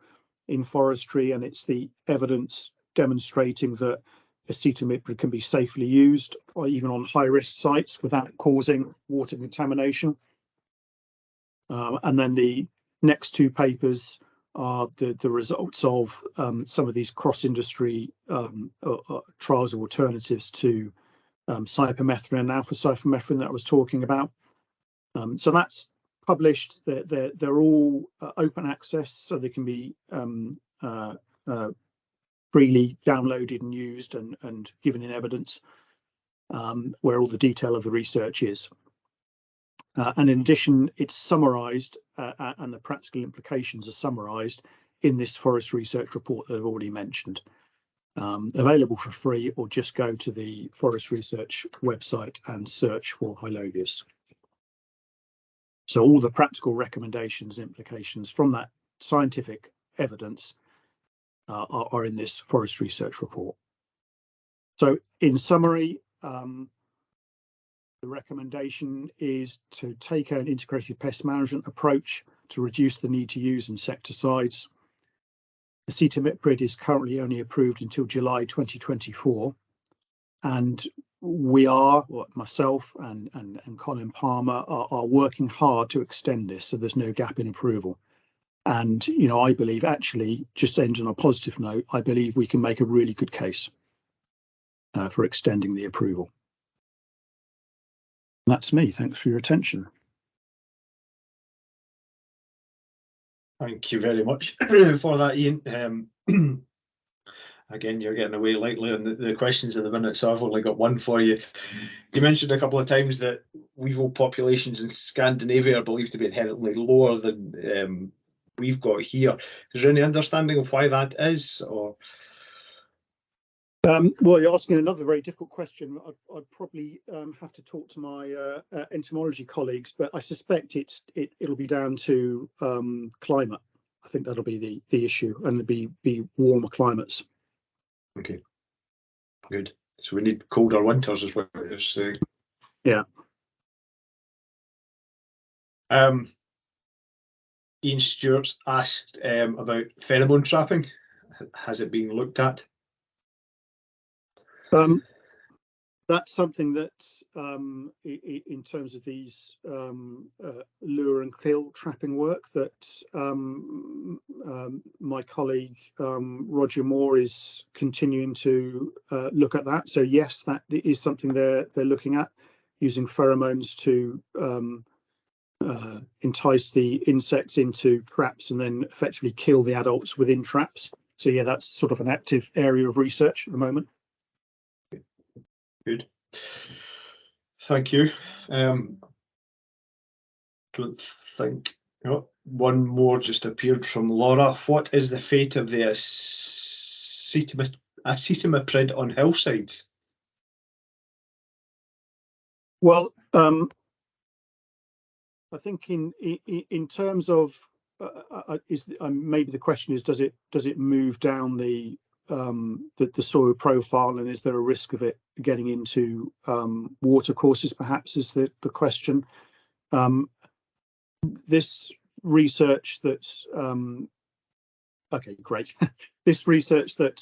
in Forestry, and it's the evidence demonstrating that acetamiprid can be safely used, or even on high-risk sites, without causing water contamination. And then the next two papers are the results of some of these cross-industry trials of alternatives to cypermethrin and alpha-cypermethrin that I was talking about. So that's published. They're all open access, so they can be freely downloaded and used and given in evidence, where all the detail of the research is. And in addition, it's summarised, and the practical implications are summarised in this forest research report that I've already mentioned. Available for free, or just go to the Forest Research website and search for Hylobius. So all the practical recommendations, implications from that scientific evidence are in this Forest Research report. So in summary, the recommendation is to take an integrated pest management approach to reduce the need to use insecticides. Acetamiprid is currently only approved until July 2024, and we are, myself and Colin Palmer are working hard to extend this, so there's no gap in approval. And I believe, actually, just to end on a positive note, I believe we can make a really good case for extending the approval. That's me. Thanks for your attention. Thank you very much for that, Ian. Again, you're getting away lightly on the questions in the minute, so I've only got one for you. You mentioned a couple of times that weevil populations in Scandinavia are believed to be inherently lower than we've got here. Is there any understanding of why that is, or? Well, you're asking another very difficult question. I'd probably have to talk to my entomology colleagues, but I suspect it'll be down to climate. I think that'll be the issue, and there'll be warmer climates. Okay, good. So we need colder winters, is what you're saying. Yeah. Ian Stewart's asked about pheromone trapping. Has it been looked at? That's something that, in terms of these lure and kill trapping work, that my colleague Roger Moore is continuing to look at that. So yes, that is something they're looking at, using pheromones to entice the insects into traps and then effectively kill the adults within traps. So yeah, that's sort of an active area of research at the moment. Good. Thank you. Don't think. Oh, one more just appeared from Laura. What is the fate of the acetamiprid on hillsides? Well, I think in terms of maybe the question is, does it move down the soil profile, and is there a risk of it getting into water courses, perhaps, is the question. This research that's okay, great. This research that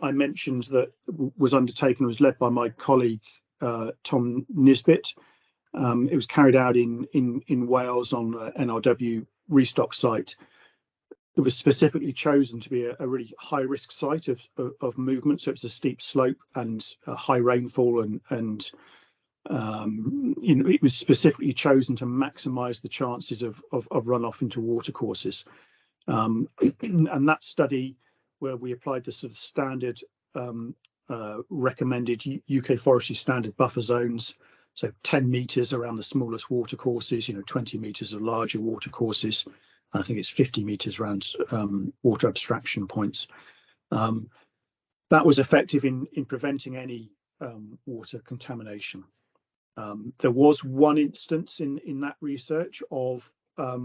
I mentioned that was undertaken was led by my colleague Tom Nisbet. It was carried out in Wales on the NRW restock site. It was specifically chosen to be a really high risk site of movement, so it's a steep slope and high rainfall, and you know, it was specifically chosen to maximise the chances of runoff into watercourses. And that study, where we applied the sort of standard recommended UK forestry standard buffer zones, so 10 metres around the smallest watercourses, you know, 20 metres of larger watercourses, and I think it's 50 metres around water abstraction points. That was effective in preventing any water contamination. There was one instance in that research of a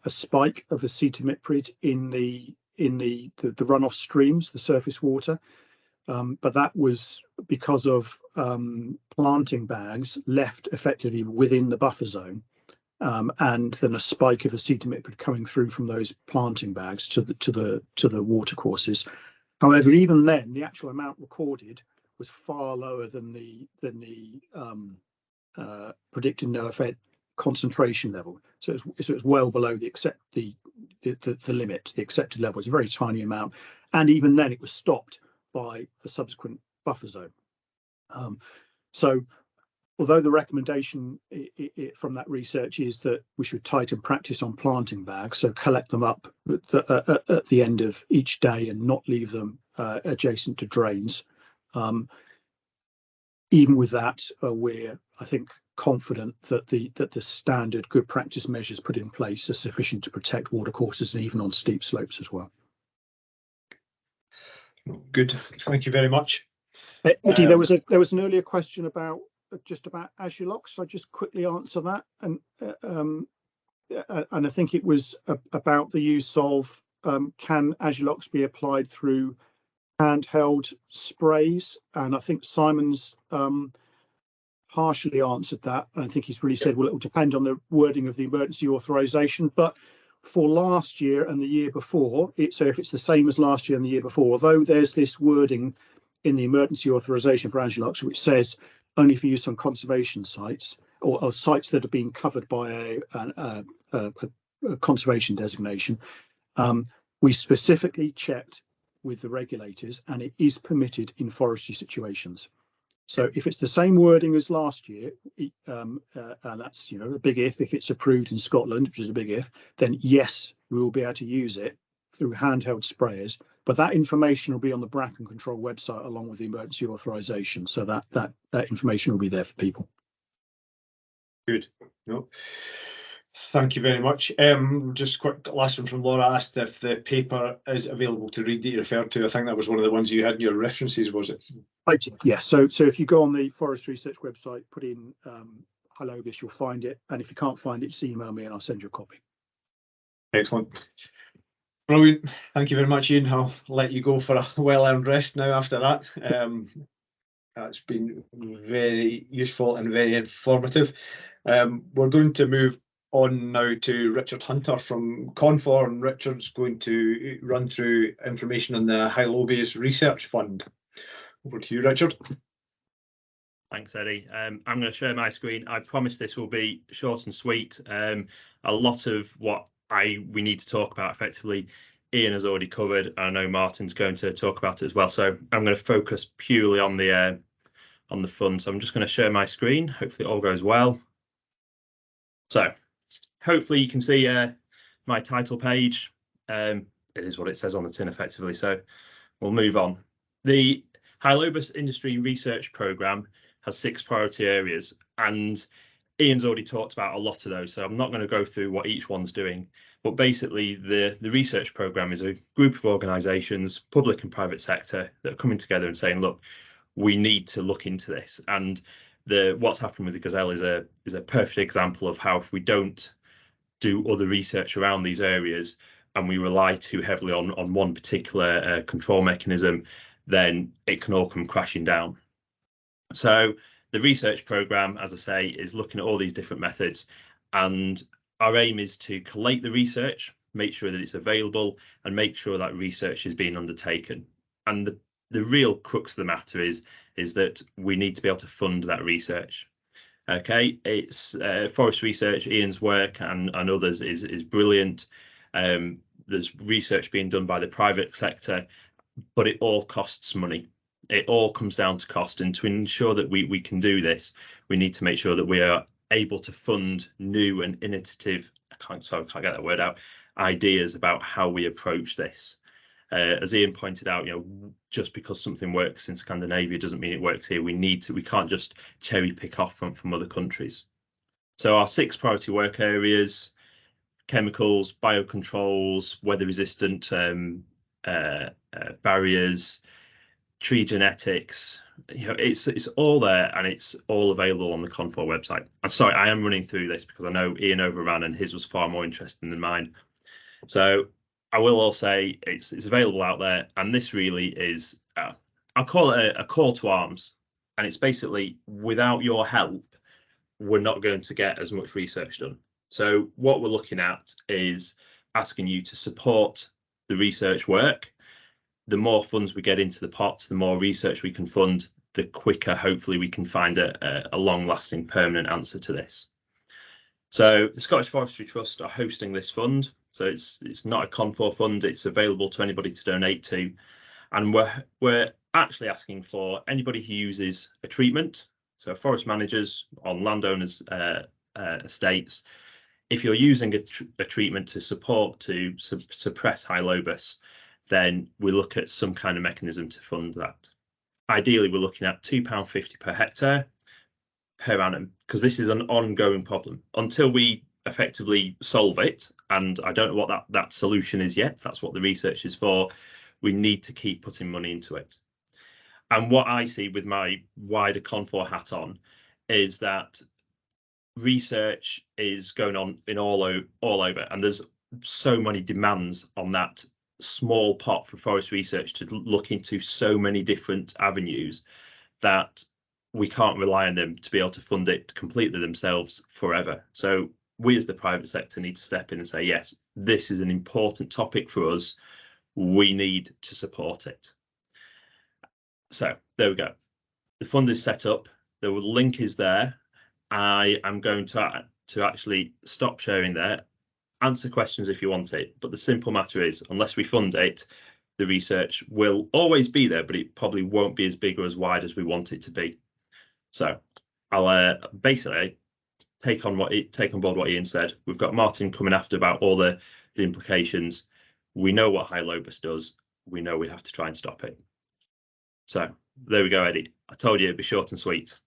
spike of acetamiprid in the runoff streams, the surface water, but that was because of planting bags left effectively within the buffer zone, and then a spike of acetamiprid coming through from those planting bags to the watercourses. However, even then, the actual amount recorded was far lower than the predicted no effect concentration level. So it's well below the limit, the accepted level. It's a very tiny amount, and even then, it was stopped by the subsequent buffer zone. So, although the recommendation from that research is that we should tighten practice on planting bags, so collect them up at the end of each day and not leave them adjacent to drains. Even with that, we're, I think, confident that the standard good practice measures put in place are sufficient to protect watercourses, and even on steep slopes as well. Good, thank you very much. Eddie, there was an earlier question about Agilox. I'll just quickly answer that, and I think it was about the use of can Agilox be applied through handheld sprays, and I think Simon's partially answered that, and I think he's really said, well, it will depend on the wording of the emergency authorization, but for last year and the year before, so if it's the same as last year and the year before, although there's this wording in the emergency authorization for Agilox which says only for use on conservation sites, or sites that are being covered by a conservation designation, we specifically checked with the regulators, and it is permitted in forestry situations. So if it's the same wording as last year, and that's, you know, a big if it's approved in Scotland, which is a big if, then yes, we will be able to use it through handheld sprayers. But that information will be on the Bracken Control website along with the emergency authorization, so that information will be there for people. Good. No. Thank you very much. Just quick last one from Laura asked if the paper is available to read that you referred to. I think that was one of the ones you had in your references, was it? I did, yeah. So if you go on the Forest Research website, put in Hylobis, you'll find it. And if you can't find it, just email me and I'll send you a copy. Excellent. Brilliant. Thank you very much, Ian. I'll let you go for a well-earned rest now after that. That's been very useful and very informative. We're going to move on now to Richard Hunter from Confor, and Richard's going to run through information on the Hylobis Research Fund. Over to you, Richard. Thanks, Eddie. I'm going to share my screen. I promise this will be short and sweet. A lot of what we need to talk about effectively, Ian has already covered. I know Martin's going to talk about it as well. So I'm going to focus purely on the fund. So I'm just going to share my screen. Hopefully it all goes well. So hopefully you can see my title page. It is what it says on the tin effectively. So we'll move on. The Hylobis Industry Research Programme has 6 priority areas, and Ian's already talked about a lot of those, so I'm not going to go through what each one's doing. But basically, the research programme is a group of organisations, public and private sector, that are coming together and saying, look, we need to look into this. And what's happened with the Gazelle is a perfect example of how if we don't do other research around these areas and we rely too heavily on one particular control mechanism, then it can all come crashing down. So the research programme, as I say, is looking at all these different methods, and our aim is to collate the research, make sure that it's available, and make sure that research is being undertaken. And the real crux of the matter is that we need to be able to fund that research. Okay, it's Forest Research, Ian's work and others is brilliant. There's research being done by the private sector, but it all costs money. It all comes down to cost, and to ensure that we can do this, we need to make sure that we are able to fund new and innovative, I can't get that word out, ideas about how we approach this. As Ian pointed out, just because something works in Scandinavia doesn't mean it works here. We can't just cherry pick off from other countries. So our 6 priority work areas: chemicals, biocontrols, weather resistant barriers, tree genetics. It's all there, and it's all available on the Confor website. I'm sorry, I am running through this because I know Ian overran and his was far more interesting than mine. So I will all say it's available out there, and this really is, I'll call it a call to arms. And it's basically, without your help, we're not going to get as much research done. So what we're looking at is asking you to support the research work. The more funds we get into the pot, the more research we can fund, the quicker, hopefully, we can find a long-lasting, permanent answer to this. So the Scottish Forestry Trust are hosting this fund. So it's not a Confor fund. It's available to anybody to donate to. And we're actually asking for anybody who uses a treatment, so forest managers on landowners' estates. If you're using a treatment to suppress Hylobis, then we look at some kind of mechanism to fund that. Ideally, we're looking at £2.50 per hectare per annum, because this is an ongoing problem until we effectively solve it. And I don't know what that solution is yet. That's what the research is for. We need to keep putting money into it. And what I see with my wider Confor hat on is that research is going on in all over, and there's so many demands on that small pot for forest research to look into so many different avenues that we can't rely on them to be able to fund it completely themselves forever. So we as the private sector need to step in and say, yes, this is an important topic for us. We need to support it. So there we go. The fund is set up. The link is there. I am going to actually stop sharing there. Answer questions if you want it. But the simple matter is, unless we fund it, the research will always be there, but it probably won't be as big or as wide as we want it to be. So I'll basically take on board what Ian said. We've got Martin coming after about all the implications. We know what Hylobis does. We know we have to try and stop it. So there we go, Eddie. I told you it'd be short and sweet.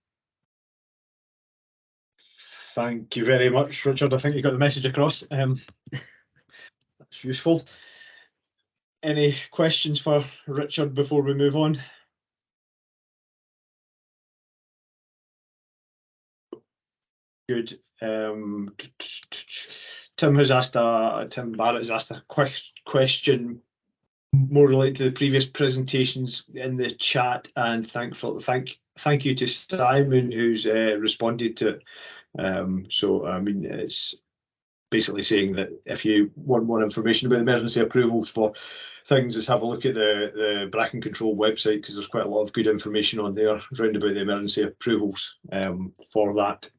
Thank you very much, Richard. I think you got the message across. That's useful. Any questions for Richard before we move on? Good. Tim Barrett has asked a question more related to the previous presentations in the chat, and thank you to Simon who's responded to it. So I mean, it's basically saying that if you want more information about emergency approvals for things, just have a look at the Bracken Control website, because there's quite a lot of good information on there around about the emergency approvals for that.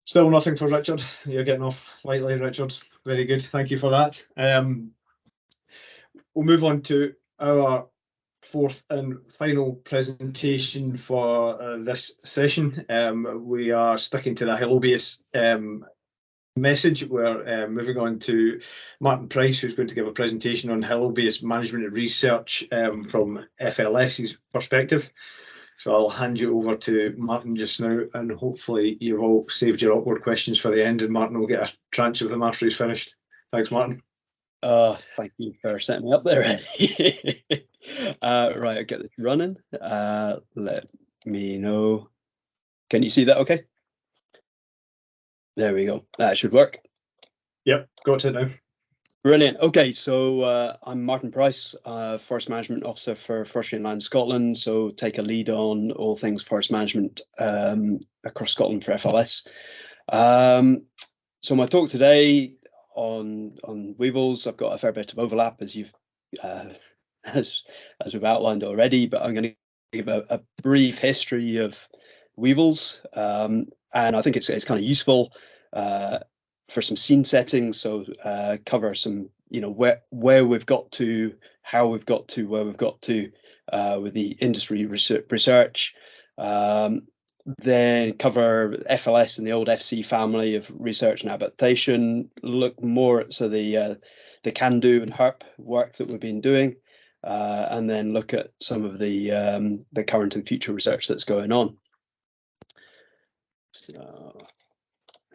Still nothing for Richard. You're getting off lightly, Richard. Very good. Thank you for that. We'll move on to our fourth and final presentation for this session. We are sticking to the Hellobase message. We're moving on to Martin Price, who's going to give a presentation on Hellobase management and research from FLS's perspective. So I'll hand you over to Martin just now, and hopefully you've all saved your awkward questions for the end, and Martin will get a tranche of them after he's finished. Thanks, Martin. Thank you for setting me up there, Eddie. Right, I'll get this running. Let me know. Can you see that okay? There we go. That should work. Yep, got it now. Brilliant. Okay, so I'm Martin Price, Forest Management Officer for Forestry and Land Scotland. So take a lead on all things forest management across Scotland for FLS. So my talk today on weevils, I've got a fair bit of overlap as you've as we've outlined already, but I'm going to give a brief history of weevils, and I think it's kind of useful for some scene setting. So cover some, where we've got to, how we've got to, where we've got to with the industry research. Then cover FLS and the old FC family of research and adaptation. Look more at the can-do and HERP work that we've been doing, and then look at some of the current and future research that's going on. So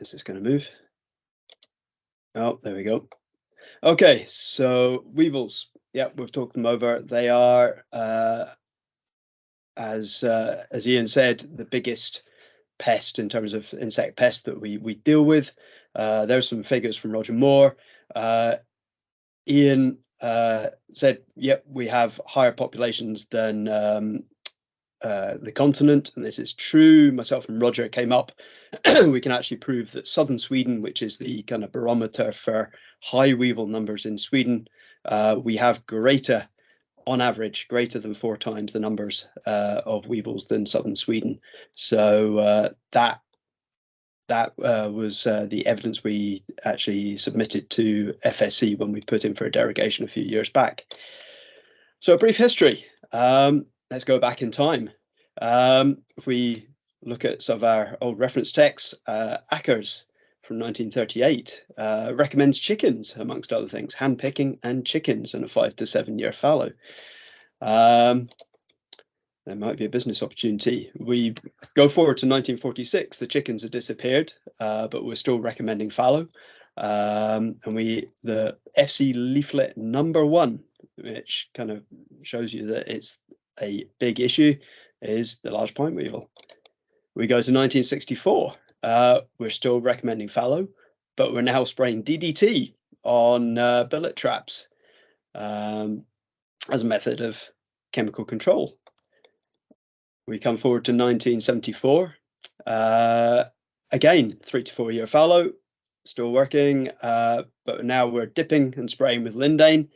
is this going to move? Oh, there we go. Okay, so weevils. Yeah, we've talked them over. They are, as Ian said, the biggest pest in terms of insect pest that we deal with. There's some figures from Roger Moore. Ian said, yep, we have higher populations than the continent, and this is true. Myself and Roger came up. We can actually prove that southern Sweden, which is the kind of barometer for high weevil numbers in Sweden, we have greater, on average, greater than 4 times the numbers of weevils than southern Sweden. So that was the evidence we actually submitted to FSC when we put in for a derogation a few years back. So a brief history. Let's go back in time. If we look at some of our old reference texts, Ackers from 1938 recommends chickens, amongst other things, hand picking and chickens, and a 5 to 7 year fallow. There might be a business opportunity. We go forward to 1946, the chickens have disappeared, but we're still recommending fallow. And the FC leaflet #1, which kind of shows you that it's a big issue, is the large pine weevil. We go to 1964. We're still recommending fallow, but we're now spraying DDT on billet traps as a method of chemical control. We come forward to 1974. Again, 3 to 4 year fallow, still working, but now we're dipping and spraying with lindane.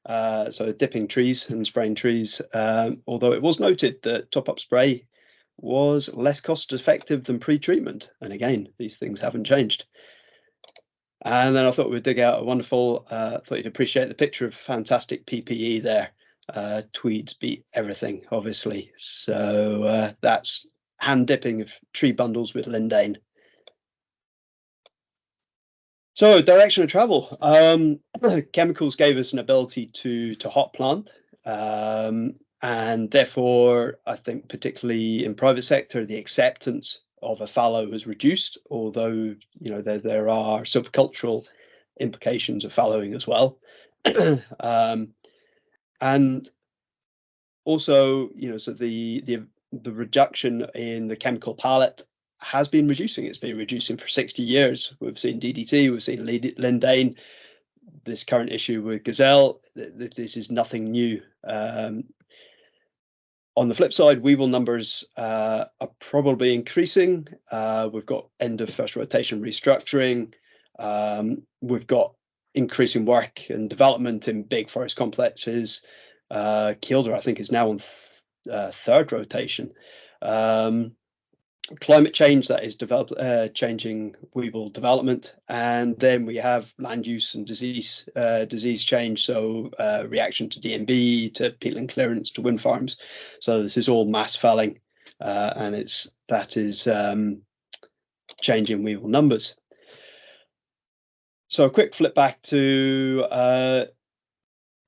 So dipping trees and spraying trees, although it was noted that top-up spray was less cost effective than pre-treatment. And again, these things haven't changed. And then I thought we'd dig out a wonderful, thought you'd appreciate the picture of fantastic PPE there. Tweeds beat everything, obviously. So that's hand dipping of tree bundles with lindane. So direction of travel. Chemicals gave us an ability to hot plant, and therefore I think particularly in private sector the acceptance of a fallow has reduced, although there are subcultural implications of fallowing as well. And also, so the reduction in the chemical palette has been reducing. It's been reducing for 60 years. We've seen DDT, we've seen lindane, this current issue with gazelle. This is nothing new. On the flip side, weevil numbers are probably increasing. We've got end of first rotation restructuring. We've got increasing work and development in big forest complexes. Kielder, I think, is now on third rotation. Climate change that is changing weevil development, and then we have land use and disease change, so reaction to DNB, to peatland clearance, to wind farms. So this is all mass felling, and that is changing weevil numbers. So a quick flip back to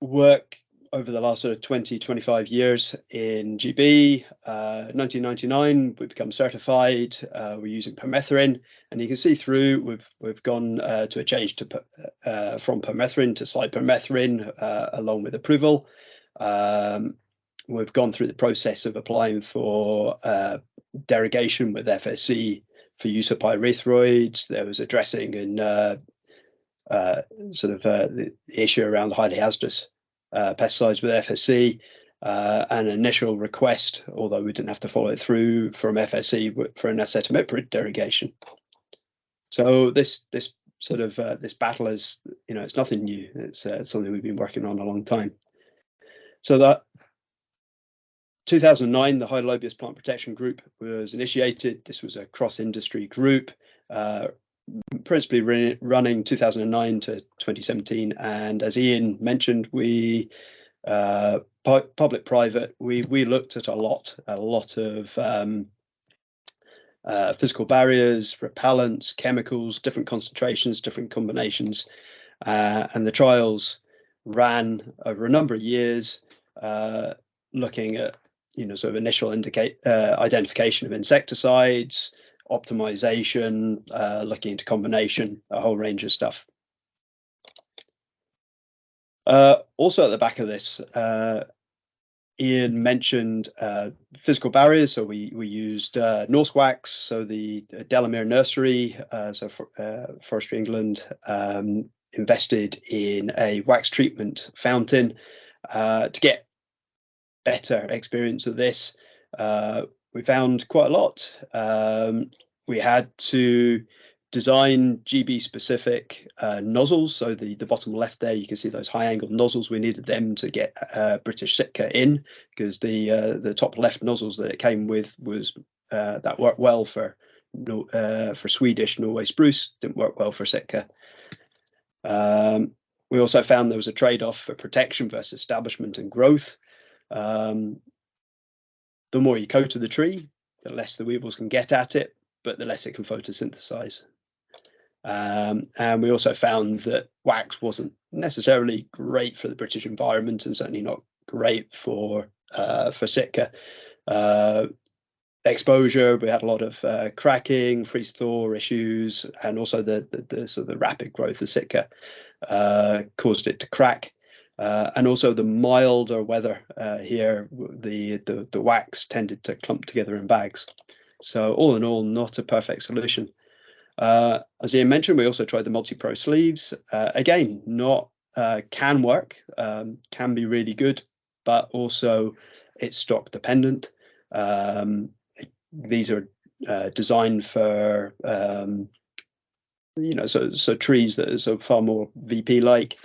work over the last sort of 20-25 years in GB. 1999, we become certified. We're using permethrin, and you can see through we've gone to a change to from permethrin to slide permethrin along with approval. We've gone through the process of applying for derogation with FSC for use of pyrethroids. There was addressing in the issue around highly hazardous pesticides with FSC, an initial request, although we didn't have to follow it through, from FSC for an acetamiprid derogation. So this battle is, it's nothing new. It's something we've been working on a long time. So that 2009, the Hylobius Plant Protection Group was initiated. This was a cross-industry group, principally running 2009 to 2017. And as Ian mentioned, we public-private, we looked at a lot of physical barriers, repellents, chemicals, different concentrations, different combinations, and the trials ran over a number of years, looking at sort of initial identification of insecticides, optimization, looking into combination, a whole range of stuff. Also at the back of this, Ian mentioned physical barriers. So we used Norse wax, so the Delamere Nursery, Forestry England, invested in a wax treatment fountain to get better experience of this. We found quite a lot. We had to design GB specific nozzles. So the bottom left there, you can see those high angle nozzles. We needed them to get British Sitka in, because the top left nozzles that it came with was that worked well for Swedish Norway spruce, didn't work well for Sitka. We also found there was a trade-off for protection versus establishment and growth. The more you coat the tree, the less the weevils can get at it, but the less it can photosynthesize. And we also found that wax wasn't necessarily great for the British environment, and certainly not great for Sitka. Exposure, we had a lot of cracking, freeze thaw issues, and also the sort of the rapid growth of Sitka caused it to crack. And also the milder weather here, the wax tended to clump together in bags. So all in all, not a perfect solution. As Ian mentioned, we also tried the multi-pro sleeves. Again, not can work, can be really good, but also it's stock dependent. These are designed for so trees that are so far more VP like.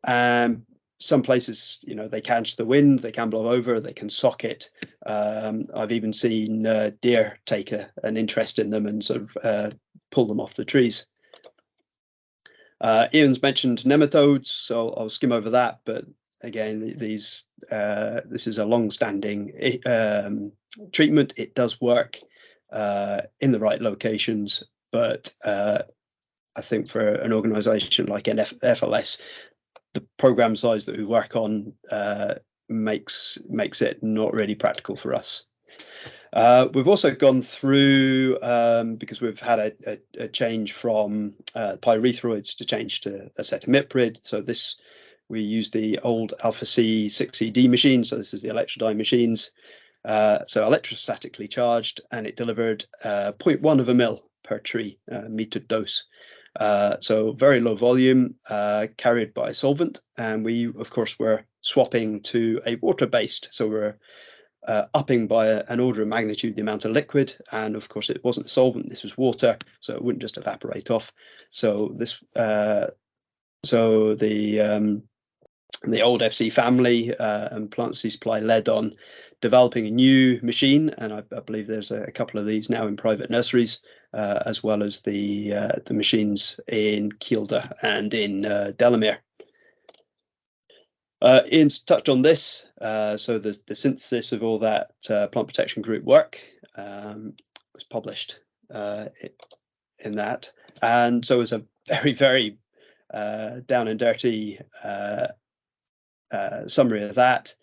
And some places, they catch the wind, they can blow over, they can socket. I've even seen deer take an interest in them and sort of pull them off the trees. Ian's mentioned nematodes, so I'll skim over that. But again, this is a long-standing treatment. It does work in the right locations, but I think for an organisation like FLS, the program size that we work on makes it not really practical for us. We've also gone through, because we've had a change from pyrethroids to change to acetamiprid. So this, we use the old Alpha C 6ED machine. So this is the electrodyne machines. So electrostatically charged, and it delivered 0.1 of a mil per tree metered dose. So very low volume, carried by solvent. And we, of course, were swapping to a water-based. So we're upping by an order of magnitude the amount of liquid, and of course it wasn't a solvent, this was water, so it wouldn't just evaporate off. So this so the old FC family and Plant Seed Supply led on developing a new machine, and I believe there's a couple of these now in private nurseries, as well as the machines in Kielder and in Delamere. Ian's touched on this, so the synthesis of all that plant protection group work was published in that, and so it was a very down and dirty summary of that.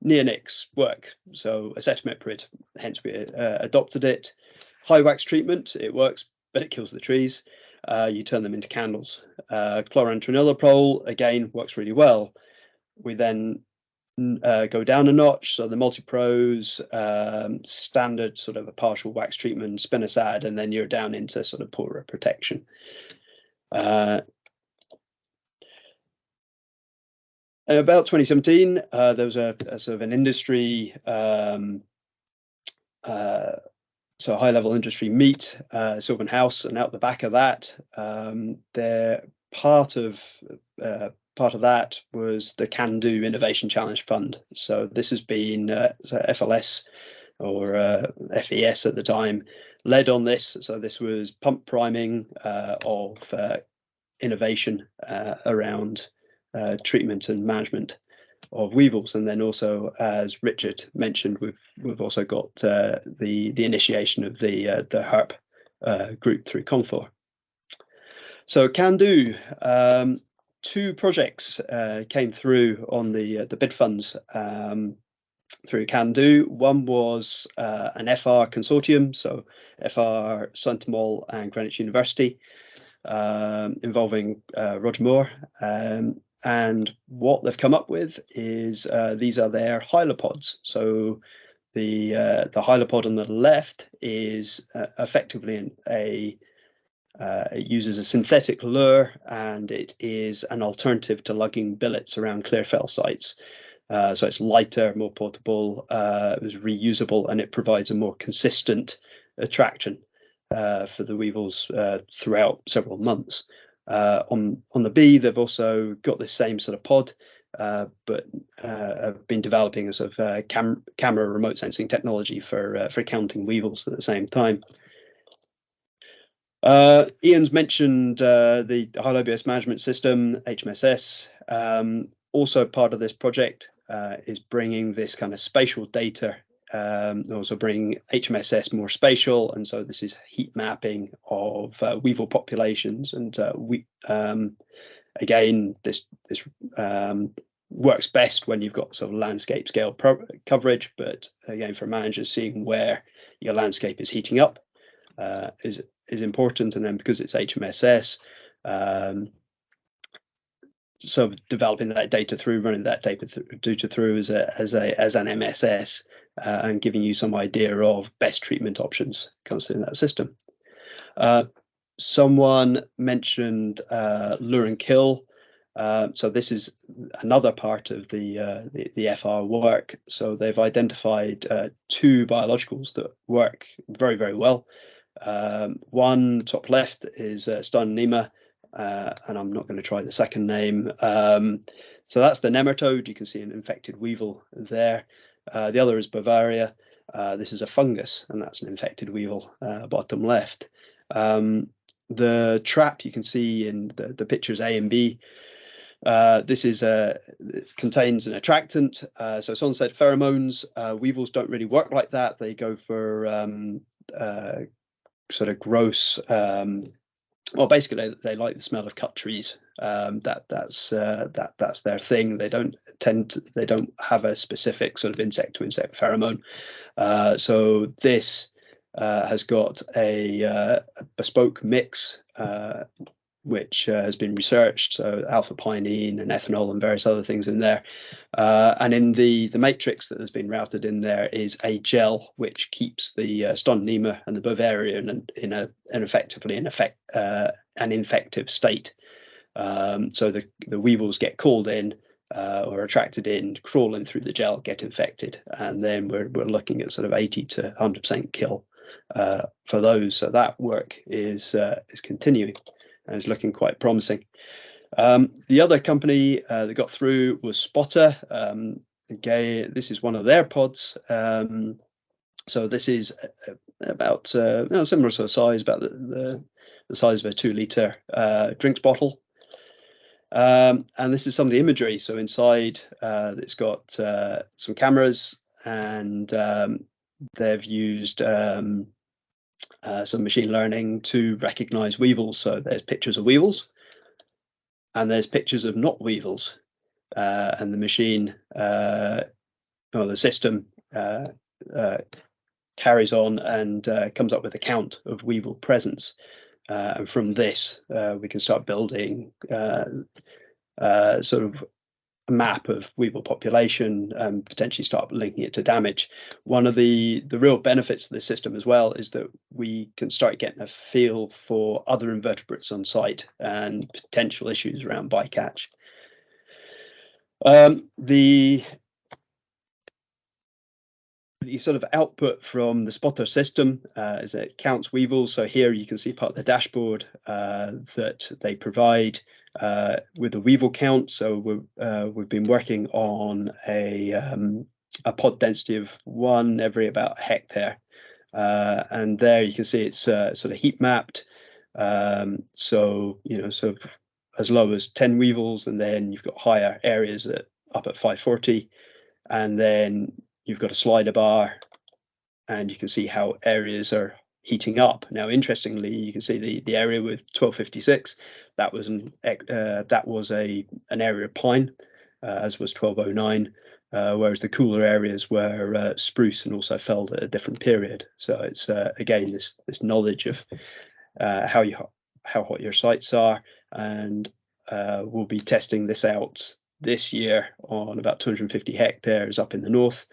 Neonic's work, so acetamiprid, hence we adopted it. High wax treatment, it works, but it kills the trees. You turn them into candles. Chlorantraniliprole, again, works really well. We then go down a notch, so the multi-pros, standard sort of a partial wax treatment, spinosad, and then you're down into sort of poorer protection. About 2017, there was a sort of an industry, so a high-level industry meet, Sylvan House, and out the back of that, part of that was the Can Do Innovation Challenge Fund. So this has been FLS or FES at the time led on this. So this was pump priming of innovation around treatment and management of weevils, and then also, as Richard mentioned, we've also got the initiation of the HERP group through Confor. So Can Do. 2 projects came through on the bid funds through Can Do. One was an FR consortium, so FR, Saint-Amand and Greenwich University, involving Roger Moore. And what they've come up with is these are their hylopods. So the hylopod on the left is effectively it uses a synthetic lure, and it is an alternative to lugging billets around clear fell sites. So it's lighter, more portable, it was reusable, and it provides a more consistent attraction for the weevils throughout several months. On the bee, they've also got the same sort of pod, but have been developing a sort of camera remote sensing technology for counting weevils at the same time. Ian's mentioned the Hylobius management system, HMSS. Also part of this project is bringing this kind of spatial data, also bringing HMSS more spatial, and so this is heat mapping of weevil populations. And again, this works best when you've got sort of landscape scale coverage, but again, for managers, seeing where your landscape is heating up is important. And then because it's HMSS, so developing that data through, running that data through as an MSS, and giving you some idea of best treatment options considering that system. Someone mentioned lure and kill. So this is another part of the FR work. So they've identified 2 biologicals that work very well. One top left is Steinonema, and I'm not going to try the second name. So that's the nematode. You can see an infected weevil there. The other is Bavaria. This is a fungus, and that's an infected weevil, bottom left. The trap you can see in the pictures A and B. This is it contains an attractant. So someone said pheromones. Weevils don't really work like that. They go for sort of gross. Well, basically, they like the smell of cut trees. That's their thing. They don't they don't have a specific sort of insect to insect pheromone. So this has got a bespoke mix which has been researched, so alpha-pinene and ethanol and various other things in there. And in the matrix that has been routed in there is a gel which keeps the Staudenema and the Bavarian in an infective state. So the weevils get called in or attracted in, crawl in through the gel, get infected, and then we're looking at sort of 80 to 100% kill for those. So that work is continuing and is looking quite promising. The other company that got through was Spotter. Again, this is one of their pods. So this is about similar sort of size, about the size of a 2-litre drinks bottle. And this is some of the imagery. So inside, it's got some cameras, and they've used some machine learning to recognize weevils. So there's pictures of weevils, and there's pictures of not weevils, and the machine or the system carries on and comes up with a count of weevil presence. And from this, we can start building sort of a map of weevil population and potentially start linking it to damage. One of the real benefits of this system as well is that we can start getting a feel for other invertebrates on site and potential issues around bycatch. The sort of output from the Spotter system is that it counts weevils. So here you can see part of the dashboard that they provide with a weevil count. So we've been working on a pod density of 1 every about a hectare, and there you can see it's sort of heat mapped. So so as low as 10 weevils, and then you've got higher areas up at 540, and then you've got a slider bar, and you can see how areas are heating up. Now, interestingly, you can see the area with 1256. That was an area of pine, as was 1209, whereas the cooler areas were spruce and also felled at a different period. So it's again this knowledge of how hot your sites are, and we'll be testing this out this year on about 250 hectares up in the north,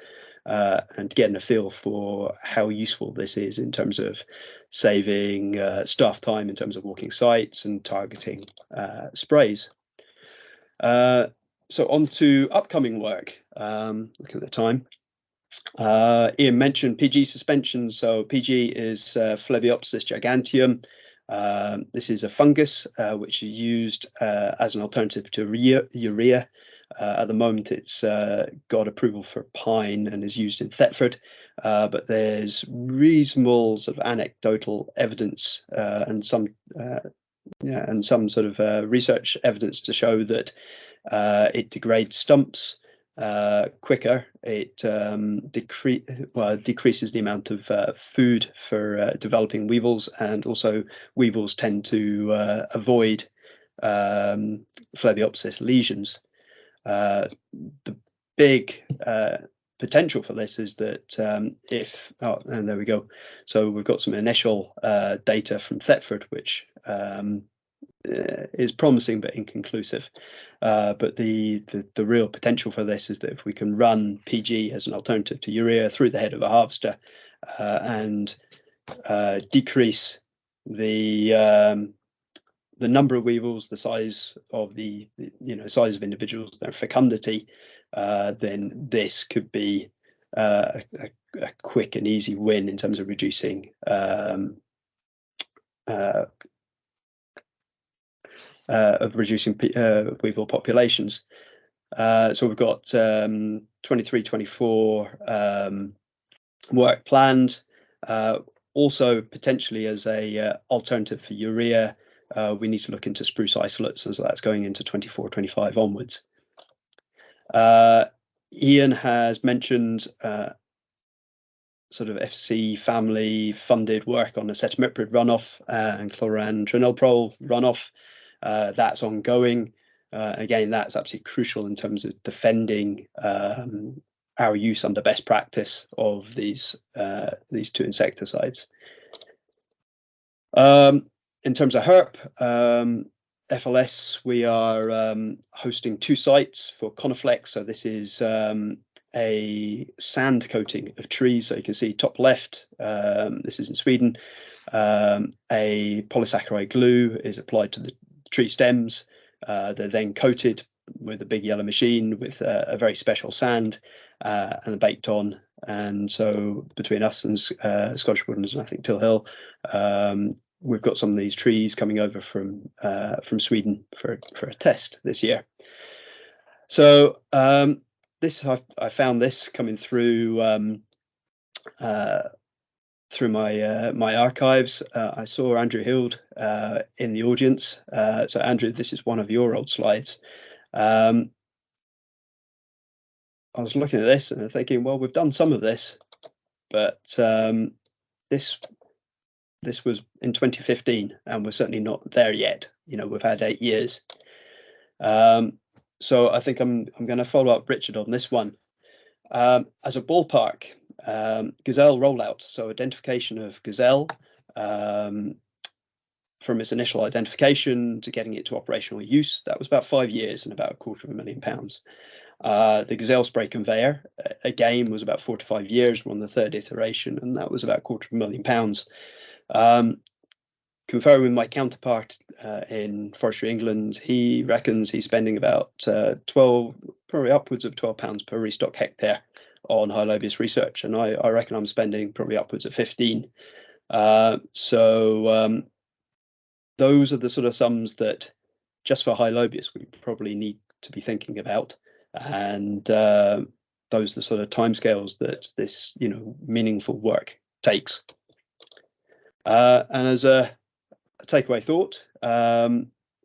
and getting a feel for how useful this is in terms of saving staff time in terms of walking sites and targeting sprays. So on to upcoming work. Look at the time. Ian mentioned PG suspension. So PG is Phlebiopsis giganteum. This is a fungus which is used as an alternative to urea. At the moment, it's got approval for pine and is used in Thetford, but there's reasonable sort of anecdotal evidence and some sort of research evidence to show that it degrades stumps quicker. It decreases the amount of food for developing weevils, and also weevils tend to avoid Phlebiopsis lesions. The big potential for this is that and there we go. So we've got some initial data from Thetford, which is promising but inconclusive. But the real potential for this is that if we can run PG as an alternative to urea through the head of a harvester and decrease the number of weevils, the size of the size of individuals, their fecundity, then this could be a quick and easy win in terms of reducing weevil populations. So we've got 23-24 work planned. Also potentially as a alternative for urea, we need to look into spruce isolates, as that's going into 24-25 onwards. Ian has mentioned sort of FC family funded work on acetamiprid runoff and chlorantranolol runoff. That's ongoing. Again, that's absolutely crucial in terms of defending our use under best practice of these two insecticides. In terms of herp, FLS, we are hosting 2 sites for Coniflex. So this is a sand coating of trees. So you can see top left, this is in Sweden. A polysaccharide glue is applied to the tree stems. They're then coated with a big yellow machine with a very special sand and baked on. And so between us and Scottish Woodlands and I think Till Hill, we've got some of these trees coming over from Sweden for a test this year. So this I found this coming through through my archives. I saw Andrew Hild in the audience. So Andrew, this is one of your old slides. I was looking at this and thinking, well, we've done some of this, but this was in 2015, and we're certainly not there yet. You know, we've had 8 years. So I think I'm going to follow up Richard on this one. As a ballpark, gazelle rollout, so identification of gazelle from its initial identification to getting it to operational use, that was about 5 years and about £250,000. The gazelle spray conveyor, again, was about 4 to 5 years. We're on the 3rd iteration, and that was about £250,000. Conferring with my counterpart in Forestry England, he reckons he's spending about 12, probably upwards of £12 per restock hectare on hylobius research, and I reckon I'm spending probably upwards of 15. So those are the sort of sums that just for hylobius we probably need to be thinking about, and those are the sort of timescales that this, you know, meaningful work takes. And as a takeaway thought,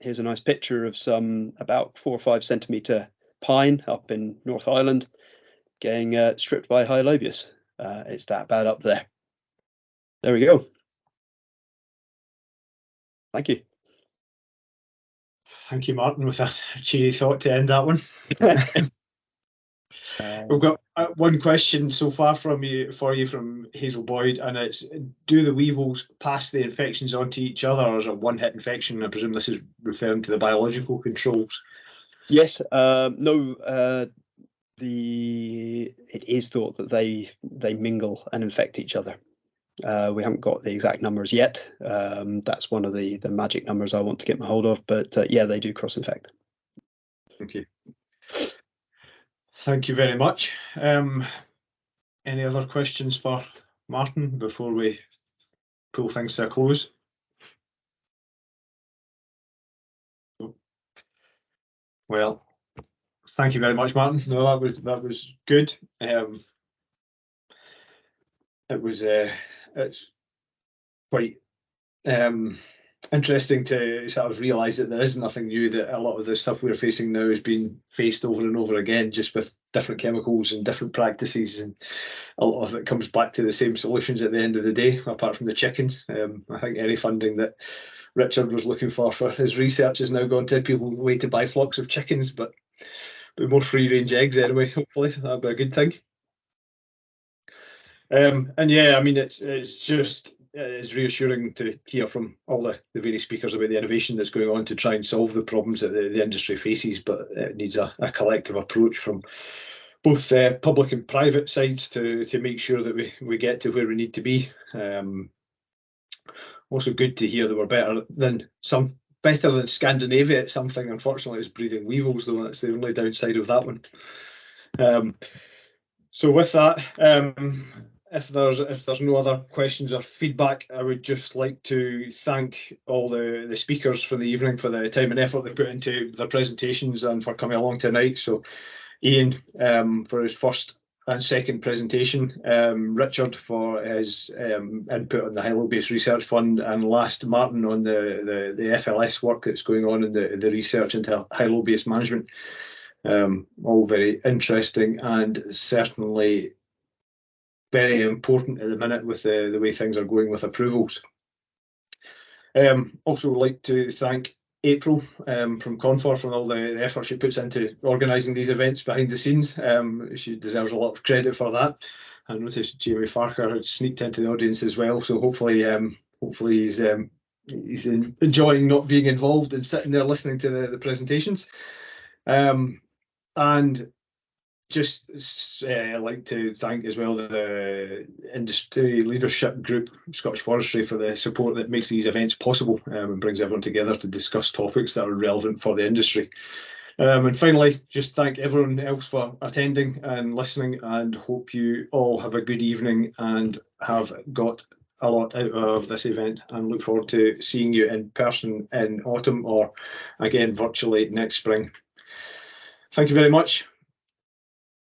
here's a nice picture of some about 4 or 5 centimetre pine up in North Ireland getting stripped by hylobius. It's that bad up there. There we go. Thank you. Thank you, Martin, with a cheery thought to end that one. We've got one question so far for you from Hazel Boyd, and it's: do the weevils pass the infections on to each other, or is it one-hit infection? I presume this is referring to the biological controls. Yes, no. It is thought that they mingle and infect each other. We haven't got the exact numbers yet. That's one of the magic numbers I want to get my hold of. But yeah, they do cross-infect. Thank you. Thank you very much. Any other questions for Martin before we pull things to a close? Well, thank you very much, Martin. No, that was good. It's quite interesting to sort of realise that there is nothing new, that a lot of the stuff we're facing now has been faced over and over again, just with different chemicals and different practices, and a lot of it comes back to the same solutions at the end of the day, apart from the chickens. I think any funding that Richard was looking for his research has now gone to people way to buy flocks of chickens, but more free range eggs anyway. Hopefully that'll be a good thing. And yeah, I mean, it's reassuring to hear from all the various speakers about the innovation that's going on to try and solve the problems that the industry faces, but it needs a collective approach from both public and private sides to make sure that we get to where we need to be. Also good to hear that we're better than Scandinavia at something. Unfortunately, it's breeding weevils, though. That's the only downside of that one. So with that, if there's no other questions or feedback, I would just like to thank all the speakers for the evening for the time and effort they put into their presentations and for coming along tonight. So Ian for his first and second presentation, Richard for his input on the Hylobius Research Fund, and last Martin on the FLS work that's going on in the research into Hylobius management. All very interesting and certainly very important at the minute with the way things are going with approvals. Also like to thank April from Confor for all the effort she puts into organising these events behind the scenes. She deserves a lot of credit for that. I noticed Jamie Farker had sneaked into the audience as well, so hopefully he's enjoying not being involved and sitting there listening to the presentations. And just like to thank as well the industry leadership group, Scottish Forestry, for the support that makes these events possible and brings everyone together to discuss topics that are relevant for the industry. And finally, just thank everyone else for attending and listening, and hope you all have a good evening and have got a lot out of this event, and look forward to seeing you in person in autumn or again virtually next spring. Thank you very much.